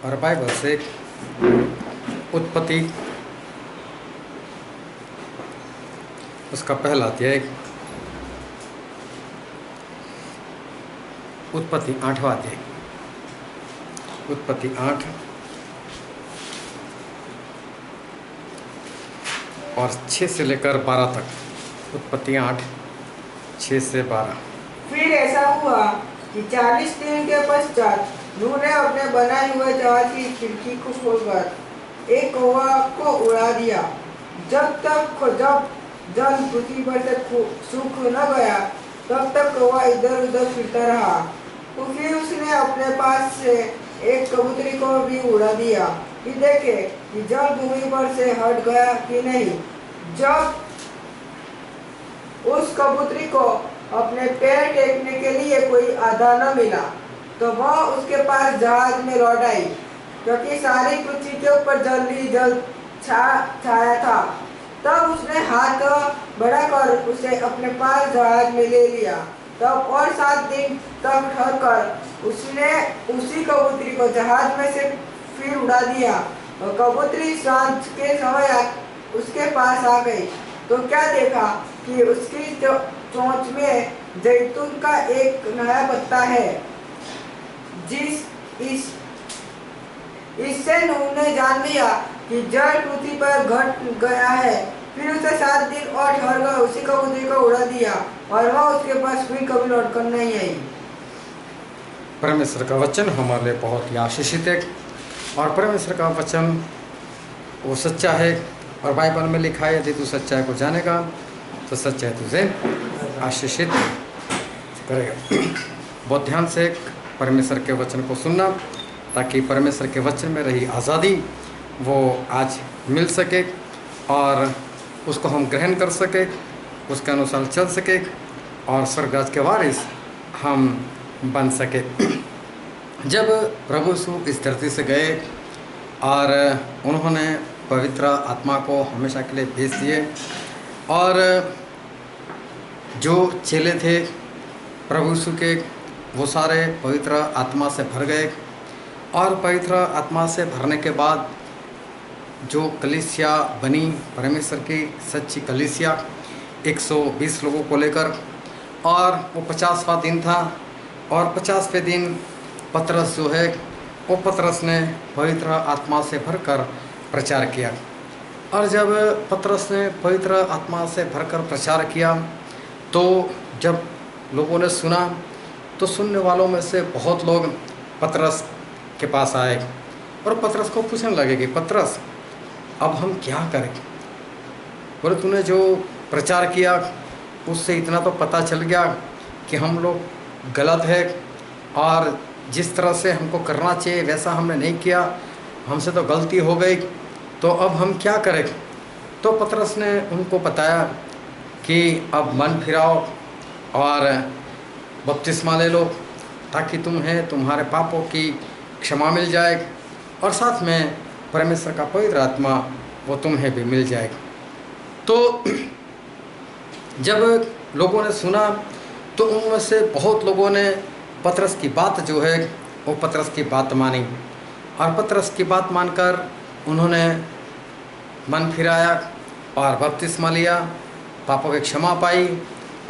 और बाइबल से उत्पत्ति उसका पहला अध्याय, उत्पत्ति 8वां अध्याय, उत्पत्ति 8 और 6 से लेकर 12 तक। उत्पत्ति 8 6 से 12। फिर ऐसा हुआ कि 40 दिन के पश्चात नूह ने अपने बनाए हुए जहाज की खिड़की को खोलकर एक कौवा को उड़ा दिया। जब जल पृथ्वी पर से सूख न गया तब तक कौवा इधर उधर फिरता रहा। तो फिर उसने अपने पास से एक कबूतरी को भी उड़ा दिया कि देखे कि जल भूमि पर से हट गया कि नहीं। जब उस कबूतरी को अपने पैर टेकने के लिए कोई आधार न मिला तो वह उसके पास जहाज में लौट आई, क्योंकि सारी पृथ्वी के ऊपर जल ही जल छाया था। तब उसने हाथ बढ़ाकर उसे अपने पास जहाज में ले लिया। तब और 7 दिन तक ठहरकर उसने उसी कबूतरी को जहाज में से फिर उड़ा दिया और कबूतरी सांझ के समय उसके पास आ गई तो क्या देखा कि उसकी चोंच में जैतून का एक नया पत्ता है। इससे नूह ने जान लिया कि जल पृथ्वी पर घट गया है। फिर उसे 7 दिन और ठहरकर उसी कबूतरी को उड़ा दिया और वह उसके पास फिर कभी लौटकर नहीं आई। परमेश्वर का वचन हमारे लिए बहुत ही आशीषित है और परमेश्वर का वचन वो सच्चा है और बाइबल में लिखा है यदि तू सच्चाई को जानेगा तो सच्चाई तुझे आशीषित करेगा। बहुत ध्यान से परमेश्वर के वचन को सुनना ताकि परमेश्वर के वचन में रही आज़ादी वो आज मिल सके और उसको हम ग्रहण कर सके, उसके अनुसार चल सके और स्वर्गराज के वारिस हम बन सके। जब प्रभु यीशु इस धरती से गए और उन्होंने पवित्र आत्मा को हमेशा के लिए भेज दिए और जो चेले थे प्रभु यीशु के वो सारे पवित्र आत्मा से भर गए और पवित्र आत्मा से भरने के बाद जो कलीसिया बनी, परमेश्वर की सच्ची कलीसिया 120 लोगों को लेकर, और वो 50वां दिन था और 50वें दिन पतरस जो है वो पतरस ने पवित्र आत्मा से भरकर प्रचार किया। और जब पतरस ने पवित्र आत्मा से भरकर प्रचार किया तो जब लोगों ने सुना तो सुनने वालों में से बहुत लोग पतरस के पास आए और पतरस को पूछने लगे कि पतरस अब हम क्या करें। बोले तूने जो प्रचार किया उससे इतना तो पता चल गया कि हम लोग गलत है और जिस तरह से हमको करना चाहिए वैसा हमने नहीं किया, हमसे तो गलती हो गई, तो अब हम क्या करें। तो पतरस ने उनको बताया कि अब मन फिराओ और बपतिस्मा ले लो ताकि तुम्हें तुम्हारे पापों की क्षमा मिल जाए और साथ में परमेश्वर का पवित्र आत्मा वो तुम्हें भी मिल जाएगा। तो जब लोगों ने सुना तो उनमें से बहुत लोगों ने पतरस की बात जो है वो पतरस की बात मानी और पतरस की बात मानकर उन्होंने मन फिराया और बपतिस्मा लिया, पापों की क्षमा पाई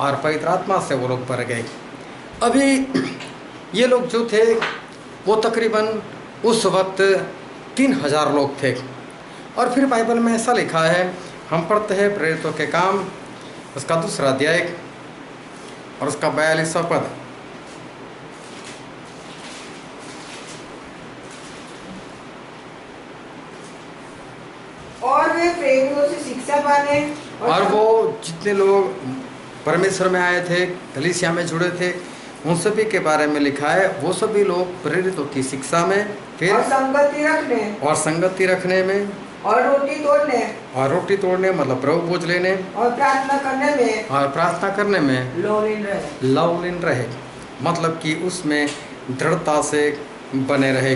और पवित्र आत्मा से वो लोग भर गए। अभी ये लोग जो थे वो तकरीबन उस वक्त 3000 लोग थे। और फिर बाइबल में ऐसा लिखा है, हम पढ़ते हैं प्रेरितों के काम उसका 2 अध्याय और उसका 42वां पद। और वे प्रेरितों से शिक्षा पाने और वो जितने लोग परमेश्वर में आए थे, कलीसिया में जुड़े थे, उन सभी के बारे में लिखा है वो सभी लोग प्रेरितों की शिक्षा में, फिर और संगति रखने में और रोटी तोड़ने मतलब प्रभु भोज लेने और प्रार्थना करने में लवलीन रहे, मतलब कि उसमें दृढ़ता से बने रहे।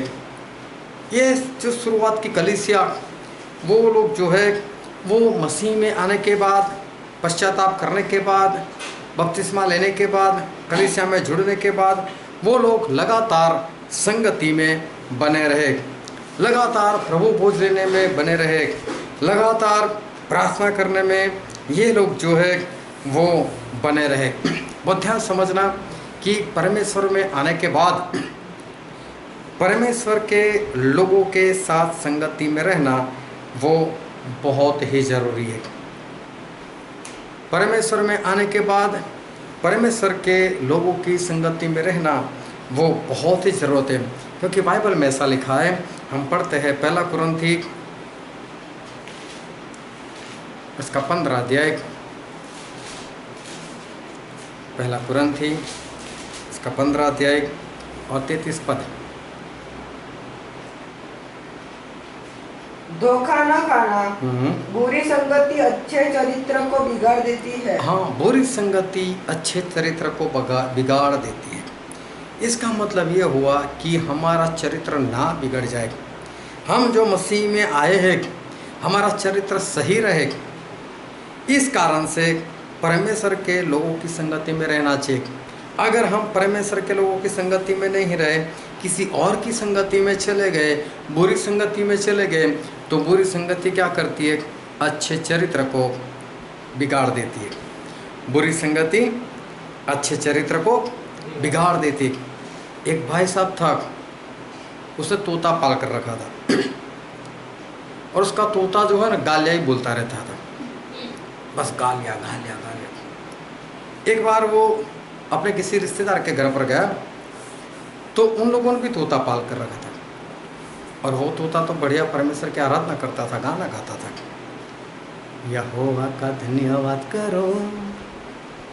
ये जो शुरुआत की कलीसिया वो लोग जो है वो मसीह में आने के बाद, पश्चाताप करने के बाद, बपतिस्मा लेने के बाद, कलीसिया में जुड़ने के बाद वो लोग लगातार संगति में बने रहे लगातार प्रभु भोज लेने में बने रहे, लगातार प्रार्थना करने में ये लोग जो है वो बने रहे। बहुत ध्यान समझना कि परमेश्वर में आने के बाद परमेश्वर के लोगों के साथ संगति में रहना वो बहुत ही ज़रूरी है। परमेश्वर में आने के बाद परमेश्वर के लोगों की संगति में रहना वो बहुत ही ज़रूरत है, क्योंकि बाइबल में ऐसा लिखा है। हम पढ़ते हैं 1 कुरिन्थी इसका 15 अध्याय, 1 कुरिन्थी इसका 15 अध्याय और 33 पद। धोखा न खाना, बुरी संगति अच्छे चरित्र को बिगाड़ देती है। हाँ, बुरी संगति अच्छे चरित्र को बिगाड़ देती है। इसका मतलब ये हुआ कि हमारा चरित्र ना बिगड़ जाए। हम जो मसीह में आए हैं, हमारा चरित्र सही रहे। इस कारण से परमेश्वर के लोगों की संगति में रहना चाहिए। अगर हम परमेश्वर के लोगों की संगति में नहीं रहे, किसी और की संगति में चले गए, बुरी संगति में चले गए, तो बुरी संगति क्या करती है? अच्छे चरित्र को बिगाड़ देती है। बुरी संगति अच्छे चरित्र को बिगाड़ देती है। एक भाई साहब था, उसे तोता पाल कर रखा था और उसका तोता जो है ना गालियाँ ही बोलता रहता था, बस गालियाँ गालियाँ गालियाँ। एक बार वो अपने किसी रिश्तेदार के घर पर गया तो उन लोगों ने भी तोता पाल कर रखा था, और वो तोता तो बढ़िया परमेश्वर की आराधना करता था, गाना गाता था, यहोवा का धन्यवाद करो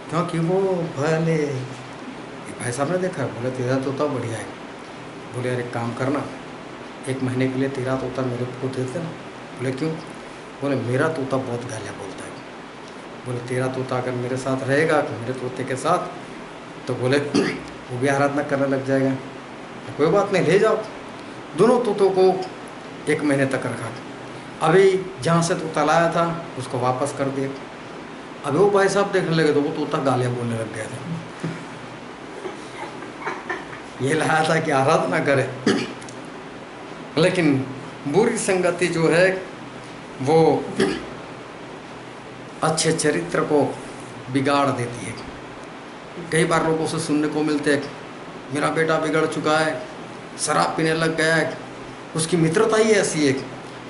क्योंकि वो भले। भाई साहब ने देखा, बोले तेरा तोता बढ़िया है। बोले यार एक काम करना, 1 महीने के लिए तेरा तोता मेरे को दे देना। बोले क्यों? बोले मेरा तोता बहुत गालियाँ बोलता है। बोले तेरा तोता अगर मेरे साथ रहेगा, मेरे तोते के साथ, तो बोले वो भी आराधना करने लग जाएगा। तो कोई बात नहीं, ले जाओ। दोनों तोतों को 1 महीने तक रखा। अभी जहाँ से तोता लाया था उसको वापस कर दिया। अभी वो भाई साहब देखने लगे तो वो तोता गालियाँ बोलने लग गया था। ये लाया था कि आराधना करे, लेकिन बुरी संगति जो है वो अच्छे चरित्र को बिगाड़ देती है। कई बार लोगों से सुनने को मिलते हैं, मेरा बेटा बिगड़ चुका है, शराब पीने लग गया है, उसकी मित्रता ही ऐसी है,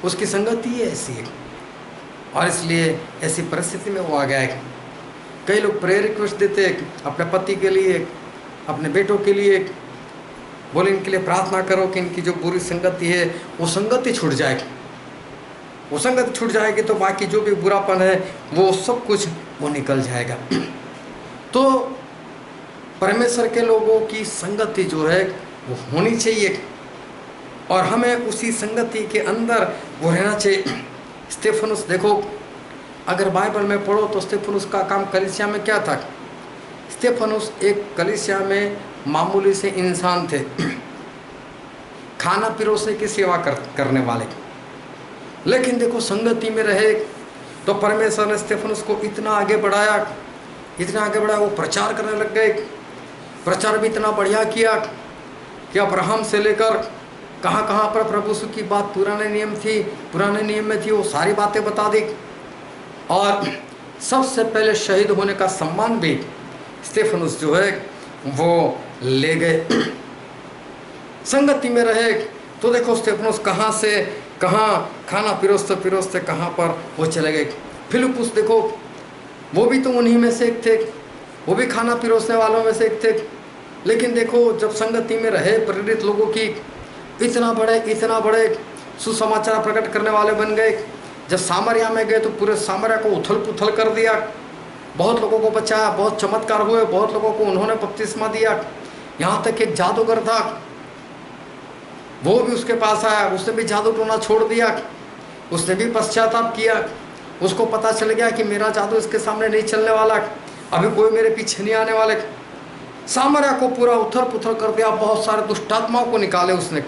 उसकी संगति ही ऐसी है, और इसलिए ऐसी परिस्थिति में वो आ गया है। कई लोग प्रेयर रिक्वेस्ट देते हैं अपने पति के लिए, अपने बेटों के लिए, बोले इनके लिए प्रार्थना करो कि इनकी जो बुरी संगति है वो संगति छूट जाए। वो संगति छूट जाएगी तो बाकी जो भी बुरापन है वो सब कुछ वो निकल जाएगा। तो परमेश्वर के लोगों की संगति जो है वो होनी चाहिए, और हमें उसी संगति के अंदर वो रहना चाहिए। स्तेफनुस देखो, अगर बाइबल में पढ़ो तो स्तेफनुस का काम कलीसिया में क्या था? स्तेफनुस एक कलीसिया में मामूली से इंसान थे, खाना पिरोसे की सेवा करने वाले। लेकिन देखो संगति में रहे तो परमेश्वर ने स्तेफनुस को इतना आगे बढ़ाया, इतना आगे बढ़ाया, वो प्रचार करने लग गए। प्रचार भी इतना बढ़िया किया कि अब्राहम से लेकर कहाँ कहाँ पर प्रभु यीशु की बात पुराने नियम में थी, वो सारी बातें बता दी। और सबसे पहले शहीद होने का सम्मान भी स्तेफनुस जो है वो ले गए। संगति में रहे तो देखो स्तेफनुस कहाँ से कहाँ खाना पिरोसते पिरोसते कहाँ पर वो चले गए। फिलिप्पुस देखो, वो भी तो उन्हीं में से एक थे, वो भी खाना पिरोसने वालों में से एक थे। लेकिन देखो जब संगति में रहे प्रेरित लोगों की, इतना बड़े सुसमाचार प्रकट करने वाले बन गए। जब सामरिया में गए तो पूरे सामरिया को उथल पुथल कर दिया, बहुत लोगों को बचाया, बहुत चमत्कार हुए, बहुत लोगों को उन्होंने बपतिस्मा दिया। यहाँ तक एक जादूगर था, वो भी उसके पास आया, उसने भी जादू टोना छोड़ दिया, उसने भी पश्चाताप किया। उसको पता चल गया कि मेरा जादू इसके सामने नहीं चलने वाला, अभी कोई मेरे पीछे नहीं आने वाले। सामरिया को पूरा उथल पुथल कर दिया, बहुत सारे दुष्टात्माओं को निकाले उसने।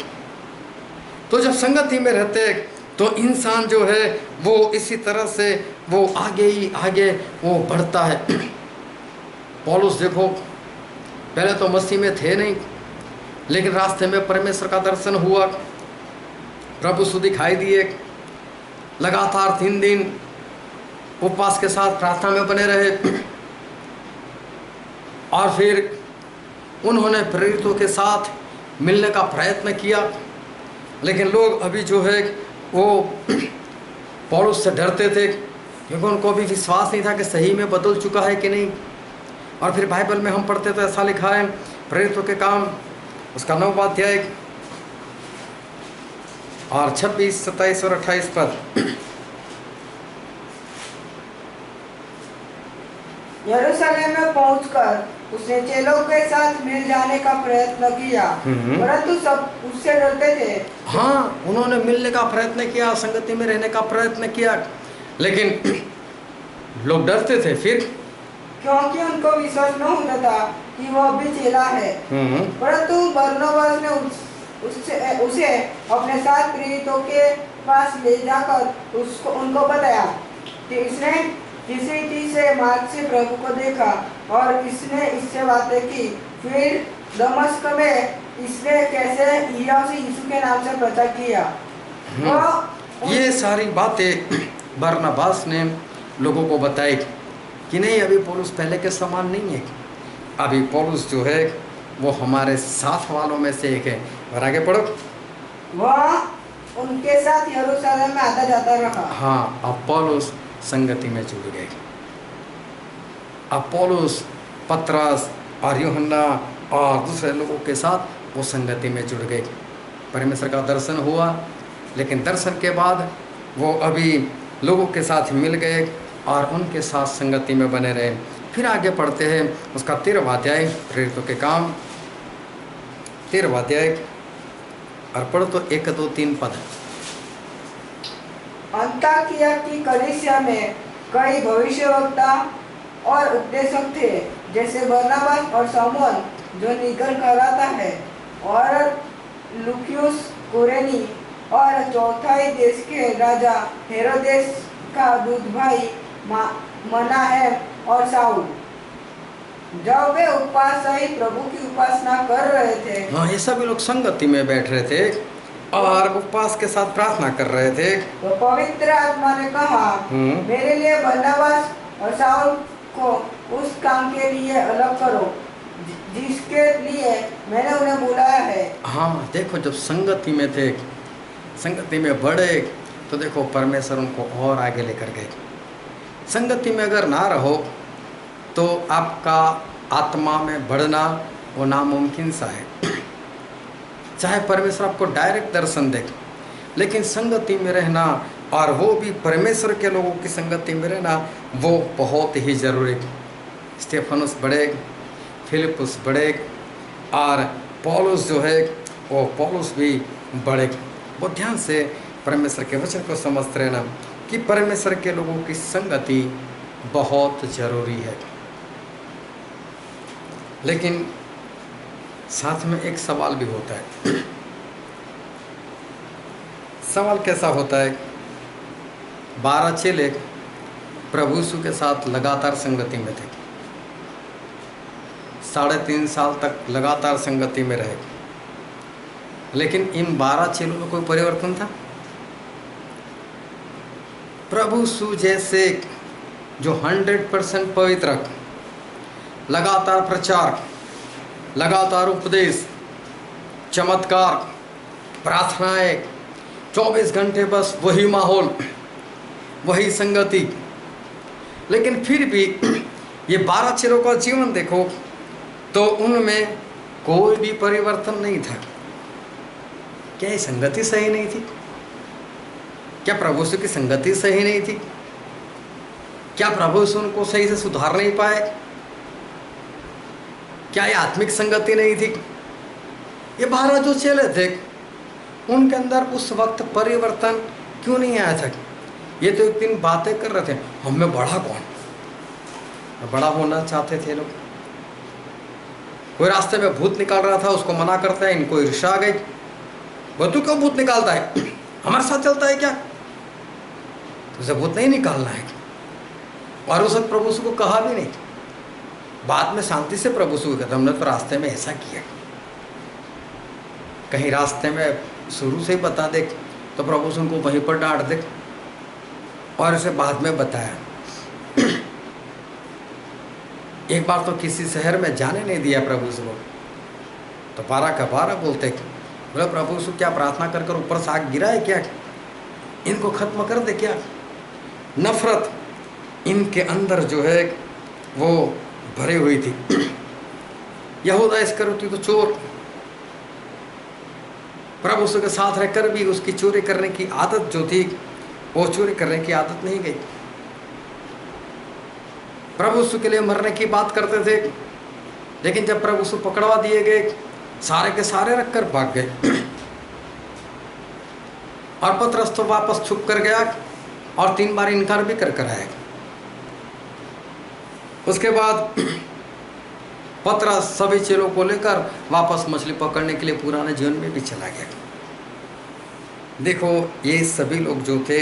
तो जब संगति में रहते तो इंसान जो है वो इसी तरह से वो आगे ही आगे वो बढ़ता है। पौलुस देखो, पहले तो मसीह में थे नहीं, लेकिन रास्ते में परमेश्वर का दर्शन हुआ, प्रभु यीशु दिखाई दिए, लगातार 3 दिन उपवास के साथ प्रार्थना में बने रहे, और फिर उन्होंने प्रेरितों के साथ मिलने का प्रयत्न किया। लेकिन लोग अभी जो है वो पौलुस से डरते थे, क्योंकि उनको अभी विश्वास नहीं था कि सही में बदल चुका है कि नहीं। और फिर बाइबल में हम पढ़ते तो ऐसा लिखा है, प्रेरितों के काम उसका 9वां अध्याय और 26, 27 और 28 पद। यरूशलेम में पहुंचकर उसने चेलों के साथ मिल जाने का प्रयत्न किया, परंतु सब उससे डरते थे। हाँ, उन्होंने मिलने का प्रयत्न किया, संगति में रहने का प्रयत्न किया, लेकिन लोग डरते थे। फिर क्योंकि उनको विश्वास न होता था कि वह भी चेला है। परंतु बरनबास ने उसे अपने साथ प्रेरितों के पास ले जाकर उनको बताया कि इसने किसी रीति से मार्ग से प्रभु को देखा और इसने इससे बातें की। फिर दमिश्क में इसने कैसे यीशु के नाम से प्रचार किया। ये सारी बातें बरनबास ने लोगों को बताई कि नहीं, अभी पौलुस पहले के समान नहीं है, अभी पौलुस जो है वो हमारे साथ वालों में से एक है। और आगे पढ़ो। वह उनके साथ यरूशलेम में आता जाता रहा। हाँ, अब पौलुस संगति में जुड़ गए। अब पौलुस, पतरस और यूहन्ना और दूसरे लोगों के साथ वो संगति में जुड़ गए। परमेश्वर का दर्शन हुआ, लेकिन दर्शन के बाद वो अभी लोगों के साथ मिल गए और उनके साथ संगति में बने रहे। फिर आगे पढ़ते हैं उसका 13वां अध्याय, प्रेरितों के काम 13वां अध्याय, और पढ़ो तो 1, 2, 3 पद। अन्ताकिया की कलीसिया में कई भविष्यवक्ता और उपदेशक थे, जैसे बरनबास और शमौन जो नीगर कहलाता है, और लूकियुस कुरेनी, और चौथाई देश के राजा हेरोदेस का दूध भाई मनाहेम और शाऊल। जब वे उपवास सहित प्रभु की उपासना कर रहे थे, हाँ, ये सभी लोग संगति में बैठ रहे थे और उपवास के साथ प्रार्थना कर रहे थे। तो पवित्र आत्मा ने कहा, मेरे लिए बरनबास और शाऊल को उस काम के लिए अलग करो जिसके लिए मैंने उन्हें बुलाया है। हाँ, देखो, जब संगति में थे, संगति में बढ़े, तो देखो परमेश्वर उनको और आगे लेकर गए। संगति में अगर ना रहो तो आपका आत्मा में बढ़ना वो नामुमकिन सा है। चाहे परमेश्वर आपको डायरेक्ट दर्शन दे, लेकिन संगति में रहना, और वो भी परमेश्वर के लोगों की संगति में रहना, वो बहुत ही जरूरी। स्टेफनुस बढ़े, फिलिपुस बढ़े, और पौलुस जो है वो पौलुस भी बढ़े। वो ध्यान से परमेश्वर के वचन को समझते रहना कि परमेश्वर के लोगों की संगति बहुत जरूरी है। लेकिन साथ में एक सवाल भी होता है। सवाल कैसा होता है? 12 चेले प्रभु यीशु के साथ लगातार संगति में थे, 3.5 साल तक लगातार संगति में रहे, लेकिन इन 12 चेलों में कोई परिवर्तन था? प्रभु यीशु जैसे जो 100% पवित्र, लगातार प्रचार, लगातार उपदेश, चमत्कार, प्रार्थनाएं, 24 घंटे बस वही माहौल, वही संगति, लेकिन फिर भी ये 12 चेलों का जीवन देखो तो उनमें कोई भी परिवर्तन नहीं था। क्या ये संगति सही नहीं थी? क्या प्रभु यीशु की संगति सही नहीं थी? क्या प्रभु यीशु उनको सही से सुधार नहीं पाए? क्या ये आत्मिक संगति नहीं थी? ये 12 जो चेले थे उनके अंदर उस वक्त परिवर्तन क्यों नहीं आया था? ये तो एक दिन बातें कर रहे थे, हम में बड़ा कौन? बड़ा होना चाहते थे लोग। कोई रास्ते में भूत निकाल रहा था, उसको मना करता है, इनको ईर्ष्या आ गई, वो तू क्यों भूत निकालता है? हमारे साथ चलता है क्या? तुझे भूत नहीं निकालना है। और उस वक्त प्रभु यीशु को कहा भी नहीं, बाद में शांति से प्रभु यीशु को कहता, हमने तो रास्ते में ऐसा किया। कहीं रास्ते में शुरू से ही बता दे, तो प्रभु से उनको वहीं पर डांट दे और उसे बाद में बताया। एक बार तो किसी शहर में जाने नहीं दिया प्रभु से वो, तो 12 का 12 बोलते, बोले प्रभु से क्या प्रार्थना कर कर ऊपर से आग गिरा है क्या, इनको खत्म कर दे क्या। नफरत इनके अंदर जो है वो भरी हुई थी। यहूदा इस्करियोती तो चोर, प्रभु के साथ रहकर भी उसकी चोरी करने की आदत जो थी वो चोरी करने की आदत नहीं गई। प्रभु के लिए मरने की बात करते थे, लेकिन जब प्रभु पकड़वा दिए गए सारे के सारे रखकर भाग गए। और पतरस तो वापस छुप कर गया और 3 बार इनकार भी कर आया। उसके बाद पतरस सभी चेलों को लेकर वापस मछली पकड़ने के लिए पुराने जीवन में भी चला गया। देखो ये सभी लोग जो थे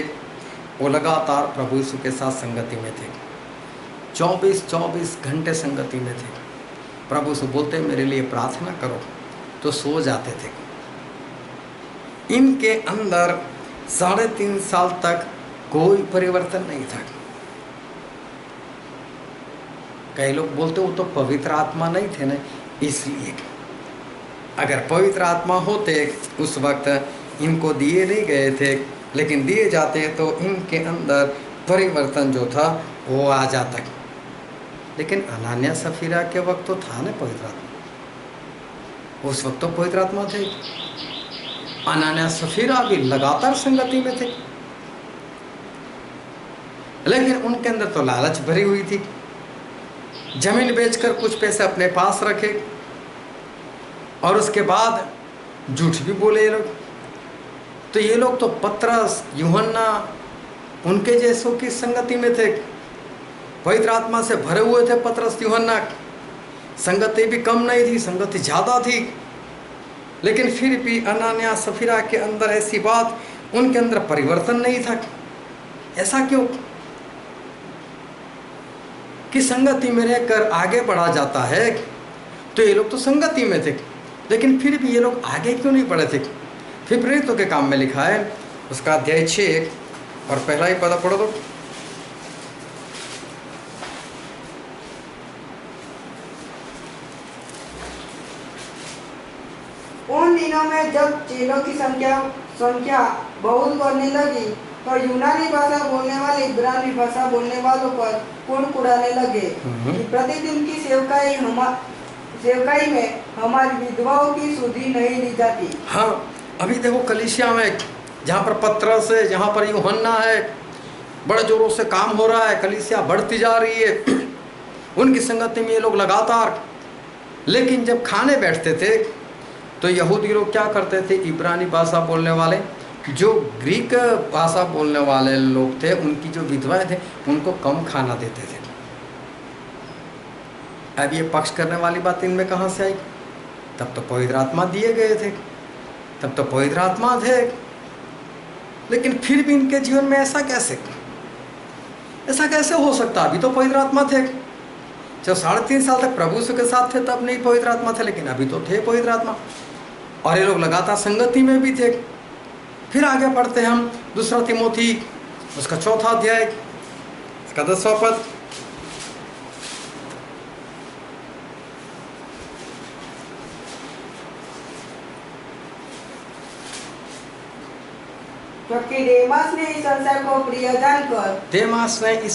वो लगातार प्रभु यीशु के साथ संगति में थे, 24 घंटे संगति में थे। प्रभु से बोलते मेरे लिए प्रार्थना करो तो सो जाते थे। इनके अंदर 3.5 साल तक कोई परिवर्तन नहीं था। कई लोग बोलते वो तो पवित्र आत्मा नहीं थे ना, इसलिए। अगर पवित्र आत्मा होते उस वक्त इनको दिए नहीं गए थे, लेकिन दिए जाते तो इनके अंदर परिवर्तन जो था वो आ जाता। लेकिन अनान्या सफीरा के वक्त तो था ना पवित्र आत्मा, उस वक्त तो पवित्र आत्मा थे। अनान्या सफीरा भी लगातार संगति में थे, लेकिन उनके अंदर तो लालच भरी हुई थी। जमीन बेचकर कुछ पैसे अपने पास रखे और उसके बाद झूठ भी बोले ये लोग। तो ये लोग तो पतरस, यूहन्ना, उनके जैसों की संगति में थे, पवित्र आत्मा से भरे हुए थे। पतरस, यूहन्ना, संगति भी कम नहीं थी, संगति ज़्यादा थी। लेकिन फिर भी अनान्या सफीरा के अंदर ऐसी बात, उनके अंदर परिवर्तन नहीं था। ऐसा क्यों कि संगति में रहकर आगे बढ़ा जाता है। तो ये लोग तो संगति में थे, लेकिन फिर भी ये लोग आगे क्यों नहीं बढ़े थे। फिर प्रेरितों के काम में लिखा है उसका अध्याय 6 और पहला ही पद पढ़ो तो। उन दिनों में जब चेलों की संख्या बहुत बढ़ने लगी तो यूनानी भाषा बोलने वाले इब्रानी भाषा बोलने वालों पर कुड़कुड़ाने लगे कि प्रतिदिन की सेवकाई में हमारी विधवाओं की सुधि नहीं ली जाती। हाँ, अभी देखो कलीसिया में जहाँ पर पतरस है, जहाँ पर यूहन्ना है, बड़े जोरों से काम हो रहा है, कलीसिया बढ़ती जा रही है, उनकी संगति में ये लोग लगातार। लेकिन जब खाने बैठते थे तो यहूदी लोग क्या करते थे, इब्रानी भाषा बोलने वाले, जो ग्रीक भाषा बोलने वाले लोग थे, उनकी जो विधवाएं थे उनको कम खाना देते थे। अब ये पक्ष करने वाली बात इनमें कहाँ से आई? तब तो पवित्र आत्मा दिए गए थे, तब तो पवित्र आत्मा थे, लेकिन फिर भी इनके जीवन में ऐसा कैसे हो सकता? अभी तो पवित्र आत्मा थे। जब 3.5 साल तक प्रभु के साथ थे तब नहीं पवित्र आत्मा थे, लेकिन अभी तो थे पवित्र आत्मा। और ये लोग लगातार संगति में भी थे। फिर आगे पढ़ते हैं हम 2 तिमोथी उसका 4 अध्याय उसका 10वां पद। क्योंकि डेमास ने इस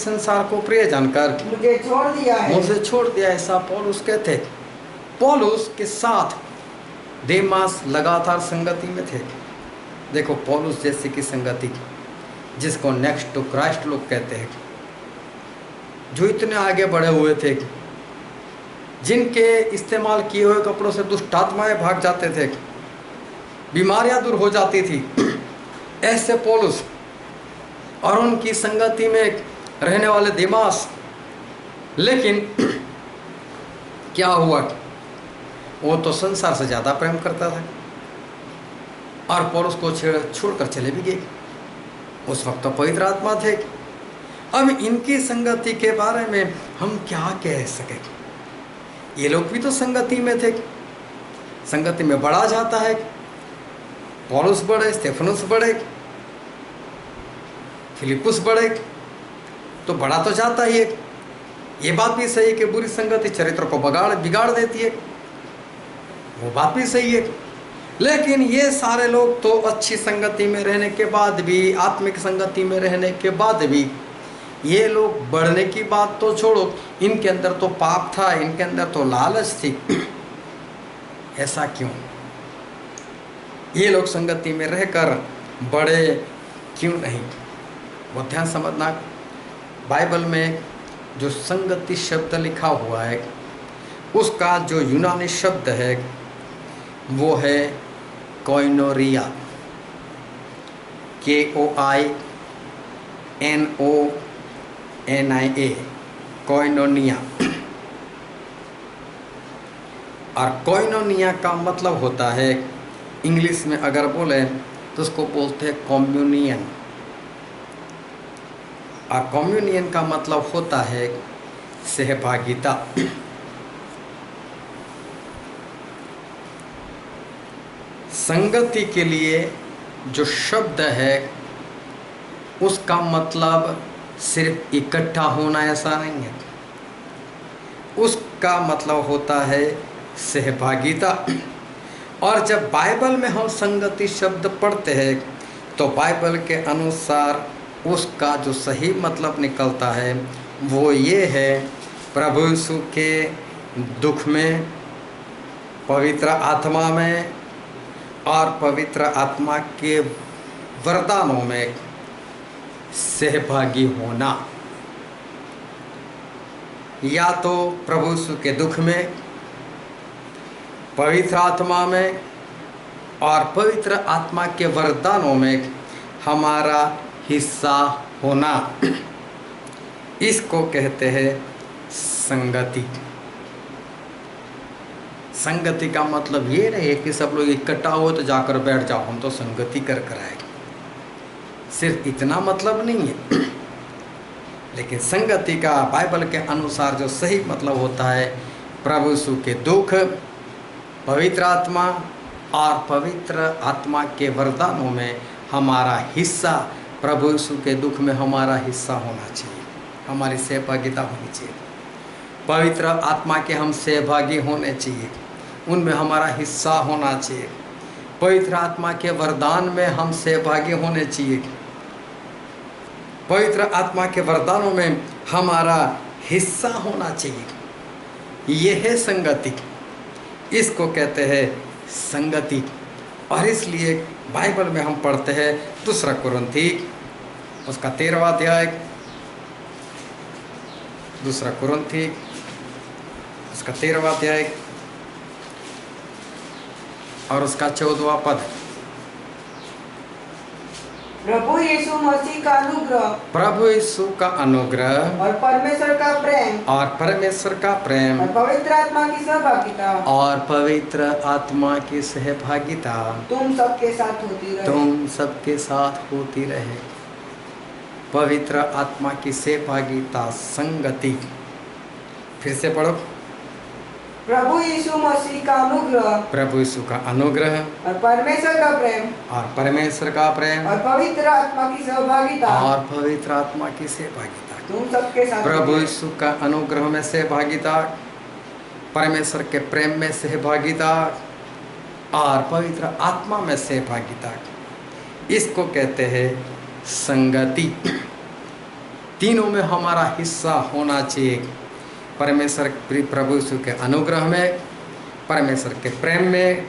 संसार को प्रिय जानकर मुझे छोड़ दिया ऐसा पौलुस कहते। पौलुस के साथ देमास लगातार संगति में थे। देखो पौलुस जैसी की संगति, जिसको नेक्स्ट टू क्राइस्ट लोग कहते हैं, जो इतने आगे बढ़े हुए थे, जिनके इस्तेमाल किए हुए कपड़ों से दुष्ट आत्माएं भाग जाते थे, बीमारियां दूर हो जाती थी, ऐसे पौलुस और उनकी संगति में रहने वाले देमास। लेकिन क्या हुआ, वो तो संसार से ज़्यादा प्रेम करता था और पौलुस को छोड़कर चले भी गए। उस वक्त तो पवित्र आत्मा थे। अब इनकी संगति के बारे में हम क्या कह सकें? ये लोग भी तो संगति में थे, संगति में बढ़ा जाता है। पौलुस बढ़े, स्तेफनुस बढ़े, फिलिप्पुस बढ़े तो बढ़ा तो जाता ही है। ये बात भी सही है कि बुरी संगति चरित्र को बिगाड़ देती है, वो बात भी सही है। लेकिन ये सारे लोग तो अच्छी संगति में रहने के बाद भी, आत्मिक संगति में रहने के बाद भी, ये लोग बढ़ने की बात तो छोड़ो, इनके अंदर तो पाप था, इनके अंदर तो लालच थी। ऐसा क्यों? ये लोग संगति में रहकर बड़े क्यों नहीं? वो ध्यान समझना। बाइबल में जो संगति शब्द लिखा हुआ है उसका जो यूनानी शब्द है वो है कोइनोरिया, KOINONIA, कोइनोनिया। और कोइनोनिया का मतलब होता है, इंग्लिश में अगर बोले तो उसको बोलते हैं कम्युनियन। और कम्युनियन का मतलब होता है सहभागिता। संगति के लिए जो शब्द है उसका मतलब सिर्फ इकट्ठा होना ऐसा नहीं है, उसका मतलब होता है सहभागिता। और जब बाइबल में हम संगति शब्द पढ़ते हैं तो बाइबल के अनुसार उसका जो सही मतलब निकलता है वो ये है, प्रभु यीशु के दुख में, पवित्र आत्मा में और पवित्र आत्मा के वरदानों में सहभागी होना। या तो प्रभु यीशु के दुख में, पवित्र आत्मा में और पवित्र आत्मा के वरदानों में हमारा हिस्सा होना, इसको कहते हैं संगति। संगति का मतलब ये नहीं है कि सब लोग इकट्ठा हो तो जाकर बैठ जाओ हम तो संगति कर आएंगे, सिर्फ इतना मतलब नहीं है। लेकिन संगति का बाइबल के अनुसार जो सही मतलब होता है, प्रभु यीशु के दुख, पवित्र आत्मा और पवित्र आत्मा के वरदानों में हमारा हिस्सा, प्रभु यीशु के दुख में हमारा हिस्सा होना चाहिए, हमारी सहभागिता होनी चाहिए। पवित्र आत्मा के हम सहभागी होने चाहिए, उनमें हमारा हिस्सा होना चाहिए। पवित्र आत्मा के वरदान में हम सहभागी होने चाहिए, पवित्र आत्मा के वरदानों में हमारा हिस्सा होना चाहिए। ये है संगति, इसको कहते हैं संगति। और इसलिए बाइबल में हम पढ़ते हैं 2 कुरिन्थी उसका 13वां अध्याय, 2 कुरिन्थी उसका 13वां अध्याय और उसका 14वां पद। प्रभु यीशु मसीह का अनुग्रह, प्रभु यीशु का अनुग्रह और परमेश्वर का प्रेम, और परमेश्वर का प्रेम और पवित्र आत्मा की सहभागिता, और पवित्र आत्मा की सहभागिता तुम सबके साथ होती रहे। तुम सबके साथ होती रहे। पवित्र आत्मा की सहभागिता, संगति। फिर से पढ़ो। प्रभु यीशु मसीह का अनुग्रह, प्रभु यीशु का अनुग्रह और परमेश्वर का प्रेम, और परमेश्वर का प्रेम और पवित्र आत्मा की सहभागिता, और पवित्र आत्मा की सहभागिता तुम सबके साथ। प्रभु यीशु का अनुग्रह में सहभागिता, परमेश्वर के प्रेम में सहभागिता और पवित्र आत्मा में सहभागिता, इसको कहते हैं संगति। तीनों में हमारा हिस्सा होना चाहिए, परमेश्वर प्रभु यीशु के अनुग्रह में, परमेश्वर के प्रेम में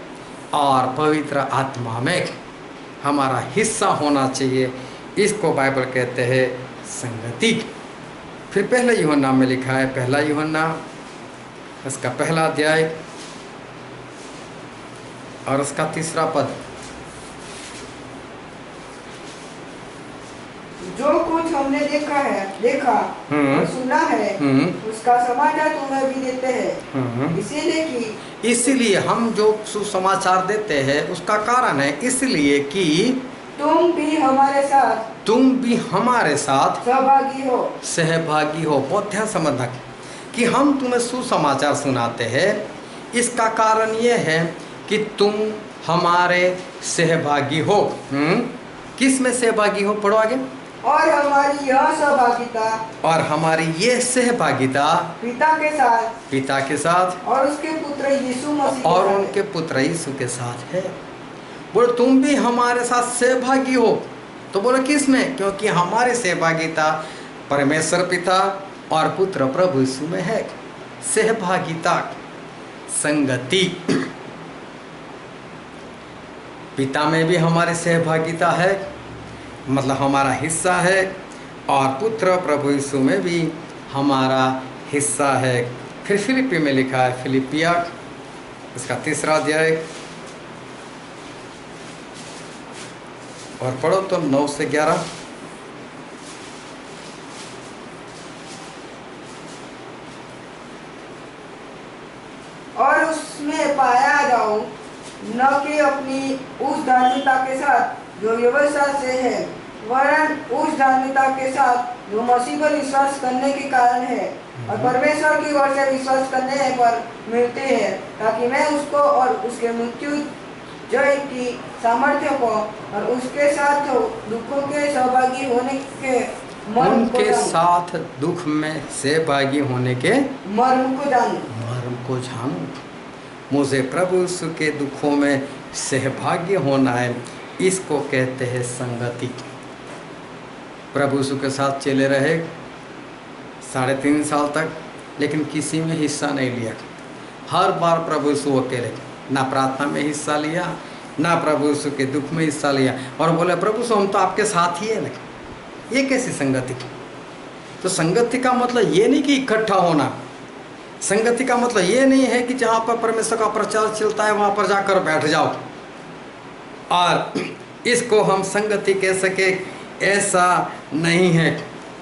और पवित्र आत्मा में हमारा हिस्सा होना चाहिए। इसको बाइबल कहते हैं संगति। फिर पहले यूहन्ना में लिखा है, पहला यूहन्ना उसका 1 अध्याय और उसका 3 पद। जो कुछ हमने देखा और सुना है उसका समाचार तुम्हें भी देते हैं, इसीलिए हम जो सुसमाचार देते हैं उसका कारण है इसलिए कि तुम भी हमारे साथ सहभागी हो। बहुत ध्यान समझना कि हम तुम्हें सुसमाचार सुनाते हैं, इसका कारण ये है कि तुम हमारे सहभागी हो। किस में सहभागी हो? पढ़ो आगे। और हमारी यह सहभागिता और हमारी ये सहभागिता पिता के साथ और उसके पुत्र यीशु मसीह के और साथ उनके पुत्र यीशु के साथ है। बोलो तुम भी हमारे साथ सहभागी हो। तो बोलो किस में? क्योंकि हमारी सहभागिता परमेश्वर पिता और पुत्र प्रभु यीशु में है। सहभागिता, संगति। पिता में भी हमारी सहभागिता है, मतलब हमारा हिस्सा है, और पुत्र प्रभु यीशु में भी हमारा हिस्सा है। फिर फिलिपी में लिखा है, फिलिपिया इसका 3रा अध्याय और पढ़ो तो 9 से 11। और उसमें पाया जाऊं न कि अपनी उस धार्मिकता के साथ जो व्यवस्था से है, वरन उस धार्मिकता के साथ जो मसीह पर विश्वास करने के कारण है और परमेश्वर की ओर से विश्वास करने पर मिलते हैं, ताकि मैं उसको और उसके मृत्यु जय की सामर्थ्य को और उसके साथ दुखों के सहभागी होने के उनके साथ दुख में सहभागी होने के मर्म को जानूं। मुझे प्रभु यीशु के दुखों में सहभागी होना है। इसको कहते हैं संगति। प्रभु यीशु के साथ चले रहे 3.5 साल तक, लेकिन किसी में हिस्सा नहीं लिया। हर बार प्रभु यीशु अकेले, ना प्रार्थना में हिस्सा लिया, ना प्रभु यीशु के दुख में हिस्सा लिया, और बोले प्रभु यीशु हम तो आपके साथ ही है। लेकिन ये कैसी संगति? तो संगति का मतलब ये नहीं कि इकट्ठा होना। संगति का मतलब ये नहीं है कि जहाँ पर परमेश्वर का प्रचार चलता है वहाँ पर जाकर बैठ जाओ और इसको हम संगति कह सके, ऐसा नहीं है।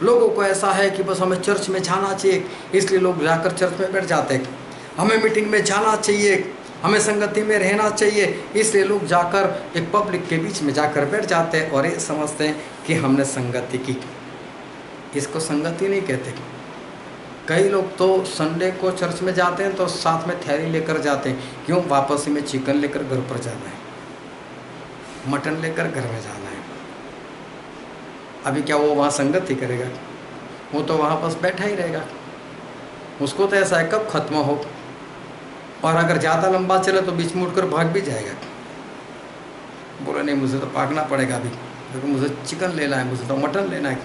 लोगों को ऐसा है कि बस हमें चर्च में जाना चाहिए, इसलिए लोग जाकर चर्च में बैठ जाते हैं। हमें मीटिंग में जाना चाहिए, हमें संगति में रहना चाहिए, इसलिए लोग जाकर एक पब्लिक के बीच में जाकर बैठ जाते हैं और ये समझते हैं कि हमने संगति की। इसको संगति नहीं कहते। कई लोग तो संडे को चर्च में जाते हैं तो साथ में थैली लेकर जाते हैं। क्यों? वापसी में चिकन लेकर घर पर जाना है, मटन लेकर घर में जाना है। अभी क्या वो वहाँ संगति करेगा? वो तो वहाँ बस बैठा ही रहेगा। उसको तो ऐसा है कब खत्म हो, और अगर ज़्यादा लंबा चले तो बीच में उठकर भाग भी जाएगा। बोले नहीं मुझे तो भागना पड़ेगा अभी, क्योंकि मुझे चिकन लेना है, मुझे तो मटन लेना है।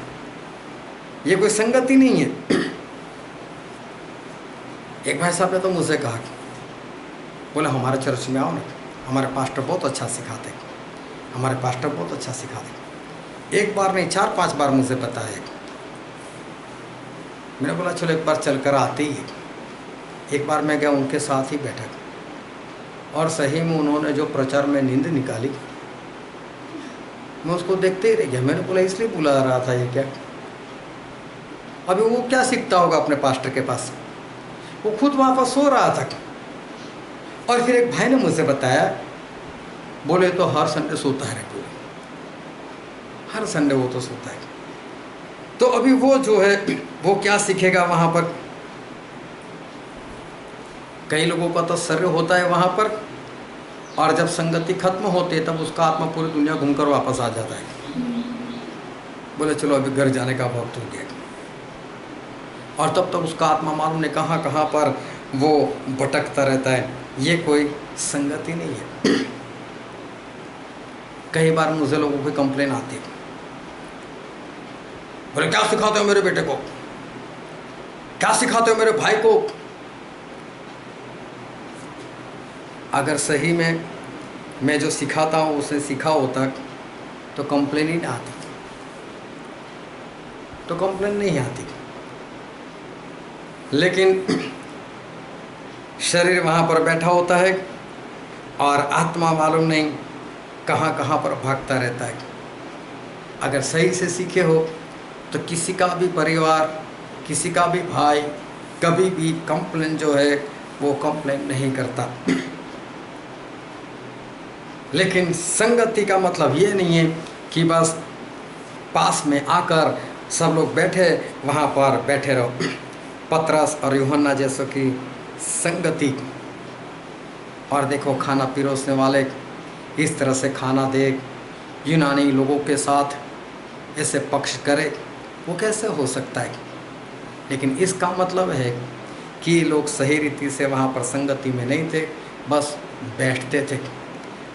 ये कोई संगति नहीं है। एक भाई साहब ने तो मुझसे कहा, बोले हमारे चर्च में आओ ना, हमारे पास्टर बहुत अच्छा सिखाते, हमारे पास्टर बहुत अच्छा सिखाते। एक बार नहीं 4-5 बार मुझे बताया। मैंने बोला चलो एक बार चल कर आते ही। एक बार मैं गया उनके साथ ही बैठा, और सही में उन्होंने जो प्रचार में नींद निकाली, मैं उसको देखते ही रह गया। मैंने बोला इसलिए बुला रहा था ये क्या? अभी वो क्या सीखता होगा अपने पास्टर के पास? वो खुद वहाँ पर सो रहा था। और फिर एक भाई ने मुझसे बताया, बोले तो हर संडे सोता है, पूरे हर संडे वो तो सोता है। तो अभी वो जो है वो क्या सीखेगा वहाँ पर? कई लोगों का तो शरीर होता है वहाँ पर, और जब संगति खत्म होती है तब उसका आत्मा पूरी दुनिया घूमकर वापस आ जाता है। बोले चलो अभी घर जाने का वक्त हो गया, और तब तक उसका आत्मा मालूम नहीं कहाँ कहाँ पर वो भटकता रहता है। ये कोई संगति नहीं है। कई बार मुझे लोगों की कंप्लेन आती है, बोले क्या सिखाते हो मेरे बेटे को, क्या सिखाते हो मेरे भाई को? अगर सही में मैं जो सिखाता हूँ उसे सीखा होता तो कंप्लेन ही नहीं आती, तो कंप्लेन नहीं आती। लेकिन शरीर वहाँ पर बैठा होता है और आत्मा मालूम नहीं कहाँ कहाँ पर भागता रहता है। अगर सही से सीखे हो तो किसी का भी परिवार, किसी का भी भाई कभी भी कंप्लेन जो है वो कंप्लेन नहीं करता। लेकिन संगति का मतलब ये नहीं है कि बस पास में आकर सब लोग बैठे वहाँ पर बैठे रहो। पतरस और यूहन्ना जैसों की संगति, और देखो खाना पिरोसने वाले इस तरह से खाना दे यूनानी लोगों के साथ ऐसे पक्ष करे, वो कैसे हो सकता है। लेकिन इसका मतलब है कि ये लोग सही रीति से वहाँ पर संगति में नहीं थे, बस बैठते थे।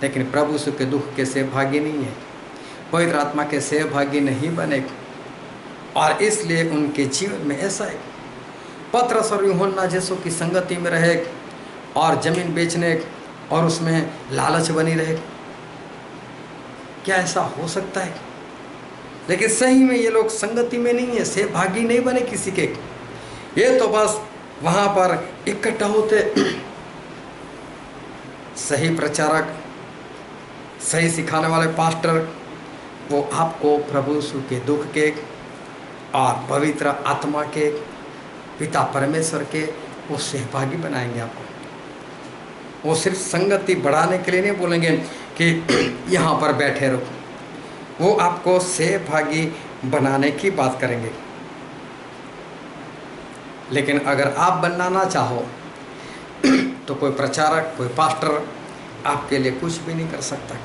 लेकिन प्रभु यीशु के दुख के सहभागी नहीं है, पवित्र आत्मा के सहभागी नहीं बने, और इसलिए उनके जीवन में ऐसा है। पतरस और यूहन्ना जैसों की संगति में रहे और जमीन बेचने और उसमें लालच बनी रहे, क्या ऐसा हो सकता है? लेकिन सही में ये लोग संगति में नहीं है, सहभागी नहीं बने किसी के, ये तो बस वहाँ पर इकट्ठा होते। सही प्रचारक, सही सिखाने वाले पास्टर, वो आपको प्रभु यीशु के दुख के और पवित्र आत्मा के, पिता परमेश्वर के, वो सहभागी बनाएंगे आपको। वो सिर्फ संगति बढ़ाने के लिए नहीं बोलेंगे कि यहाँ पर बैठे रहो, वो आपको सहभागी बनाने की बात करेंगे। लेकिन अगर आप बनाना चाहो तो कोई प्रचारक, कोई पास्टर आपके लिए कुछ भी नहीं कर सकता।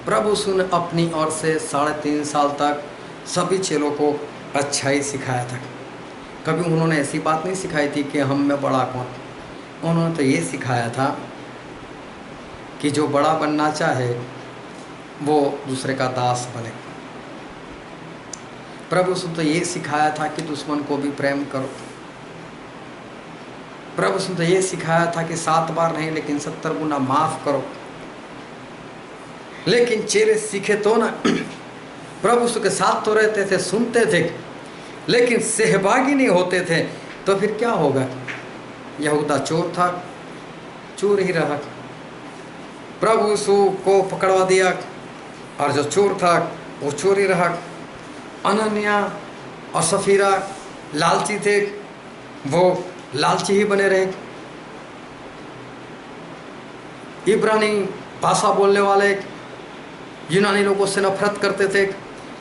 प्रभु यीशु ने अपनी ओर से 3.5 साल तक सभी चेलों को अच्छा ही सिखाया था। कभी उन्होंने ऐसी बात नहीं सिखाई थी कि हम में बड़ा कौन। उन्होंने तो ये सिखाया था कि जो बड़ा बनना चाहे वो दूसरे का दास बने। प्रभु यीशु तो ये सिखाया था कि दुश्मन को भी प्रेम करो। प्रभु यीशु तो ये सिखाया था कि 7 बार नहीं लेकिन 70 गुना माफ करो। लेकिन चेले सीखे तो ना, प्रभु यीशु के साथ तो रहते थे, सुनते थे, लेकिन सहभागी नहीं होते थे। तो फिर क्या होगा? यहूदा चोर था, चोर ही रहा। प्रभु यीशु को पकड़वा दिया और जो चोर था वो चोर ही रहा। अनन्या और सफीरा लालची थे, वो लालची ही बने रहे। इब्रानी भाषा बोलने वाले यूनानी लोगों से नफरत करते थे,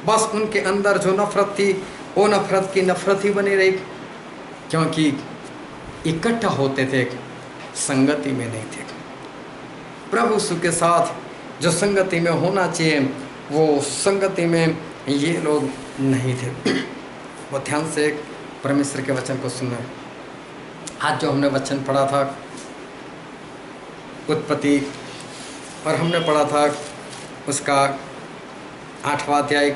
बस उनके अंदर जो नफरत थी वो नफरत की नफरत ही बनी रही, क्योंकि इकट्ठा होते थे, संगति में नहीं थे। प्रभु यीशु के साथ जो संगति में होना चाहिए वो संगति में ये लोग नहीं थे। वो ध्यान से परमेश्वर के वचन को सुना। आज जो हमने वचन पढ़ा था उत्पत्ति, और हमने पढ़ा था उसका 8वां अध्याय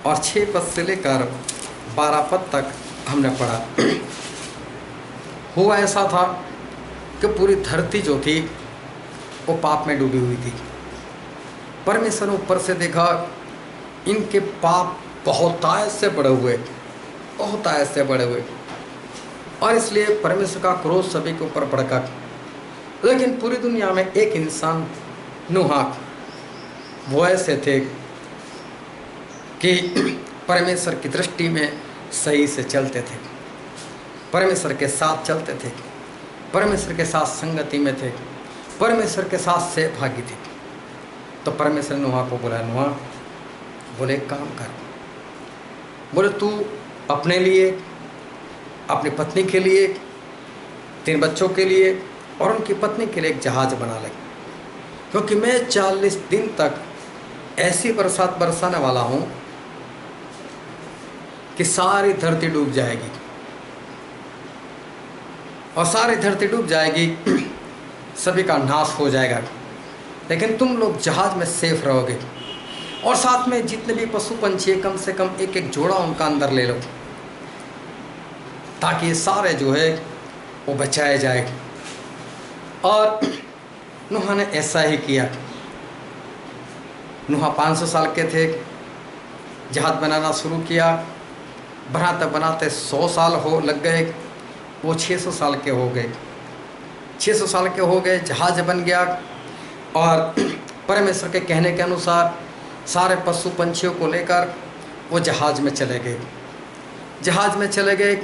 और 6 पद से लेकर 12 पद तक हमने पढ़ा। हुआ ऐसा था कि पूरी धरती जो थी वो पाप में डूबी हुई थी। परमेश्वर ने ऊपर से देखा इनके पाप बहुतायत से बढ़े हुए, बहुतायत से बढ़े हुए, और इसलिए परमेश्वर का क्रोध सभी के ऊपर भड़का। लेकिन पूरी दुनिया में एक इंसान नूह, वो ऐसे थे कि परमेश्वर की दृष्टि में सही से चलते थे, परमेश्वर के साथ चलते थे, परमेश्वर के साथ संगति में थे, परमेश्वर के साथ सहभागी थे। तो परमेश्वर ने नूह को बोला, नूह, बोले एक काम कर, बोले तू अपने लिए, अपनी पत्नी के लिए, 3 बच्चों के लिए और उनकी पत्नी के लिए एक जहाज बना ले, क्योंकि मैं 40 दिन तक ऐसी बरसात बरसाने वाला हूँ कि सारी धरती डूब जाएगी, और सारी धरती डूब जाएगी, सभी का नाश हो जाएगा, लेकिन तुम लोग जहाज में सेफ रहोगे। और साथ में जितने भी पशु पंछी कम से कम एक जोड़ा उनका अंदर ले लो, ताकि ये सारे जो है वो बचाए जाए। और नूह ने ऐसा ही किया। नूह 500 साल के थे, जहाज बनाना शुरू किया, बनाते बनाते 100 साल लग गए, वो 600 साल के हो गए, 600 साल के हो गए, जहाज बन गया। और परमेश्वर के कहने के अनुसार सारे पशु पंछियों को लेकर वो जहाज में चले गए, जहाज में चले गए।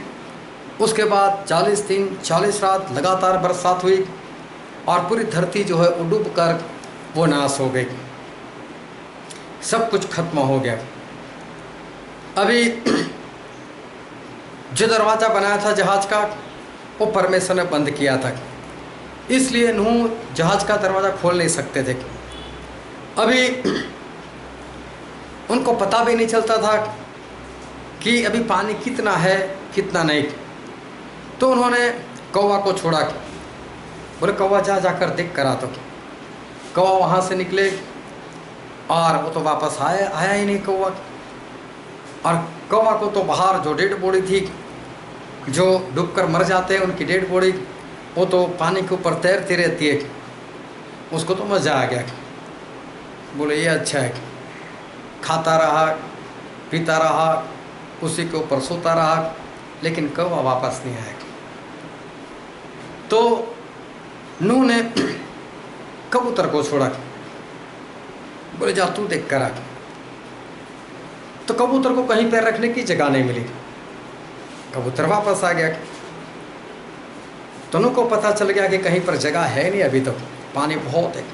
उसके बाद 40 दिन 40 रात लगातार बरसात हुई और पूरी धरती जो है वो डूब कर वो नाश हो गई, सब कुछ खत्म हो गया। अभी जो दरवाज़ा बनाया था जहाज का वो परमेश्वर ने बंद किया था, इसलिए नूह जहाज का दरवाज़ा खोल नहीं सकते थे। अभी उनको पता भी नहीं चलता था कि अभी पानी कितना है कितना नहीं। तो उन्होंने कौवा को छोड़ा, बोले कौवा जा जाकर देख कर आ। तो कौवा वहाँ से निकले और वो तो वापस आया ही नहीं कौवा। और कौवा को तो बाहर जो डेड बॉडी थी, जो डूबकर मर जाते हैं उनकी डेड बॉडी, वो तो पानी के ऊपर तैरती रहती है। उसको तो मज़ा आ गया, बोले ये अच्छा है। खाता रहा, पीता रहा, उसी के ऊपर सोता रहा, लेकिन कौवा वापस नहीं आया। तो नूह ने कबूतर को छोड़ा, बोले जा तू देख कर आ। तो कबूतर को कहीं पैर रखने की जगह नहीं मिली, कबूतर वापस आ गया। तो नूह को पता चल गया कि कहीं पर जगह है नहीं, अभी तक पानी बहुत है।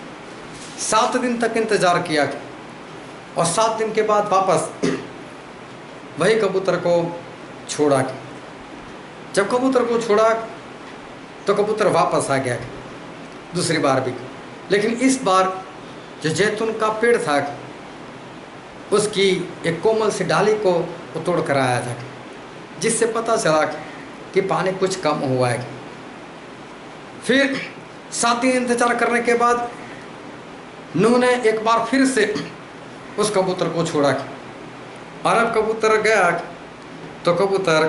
7 दिन तक इंतजार किया और 7 दिन के बाद वापस वही कबूतर को छोड़ा। जब कबूतर को छोड़ा तो कबूतर वापस आ गया दूसरी बार भी, लेकिन इस बार जो जैतून का पेड़ था उसकी एक कोमल सी डाली को वो तोड़ कर आया था, जिससे पता चला कि पानी कुछ कम हुआ है। फिर 7 दिन इंतजार करने के बाद नूह ने एक बार फिर से उस कबूतर को छोड़ा और अब कबूतर गया तो कबूतर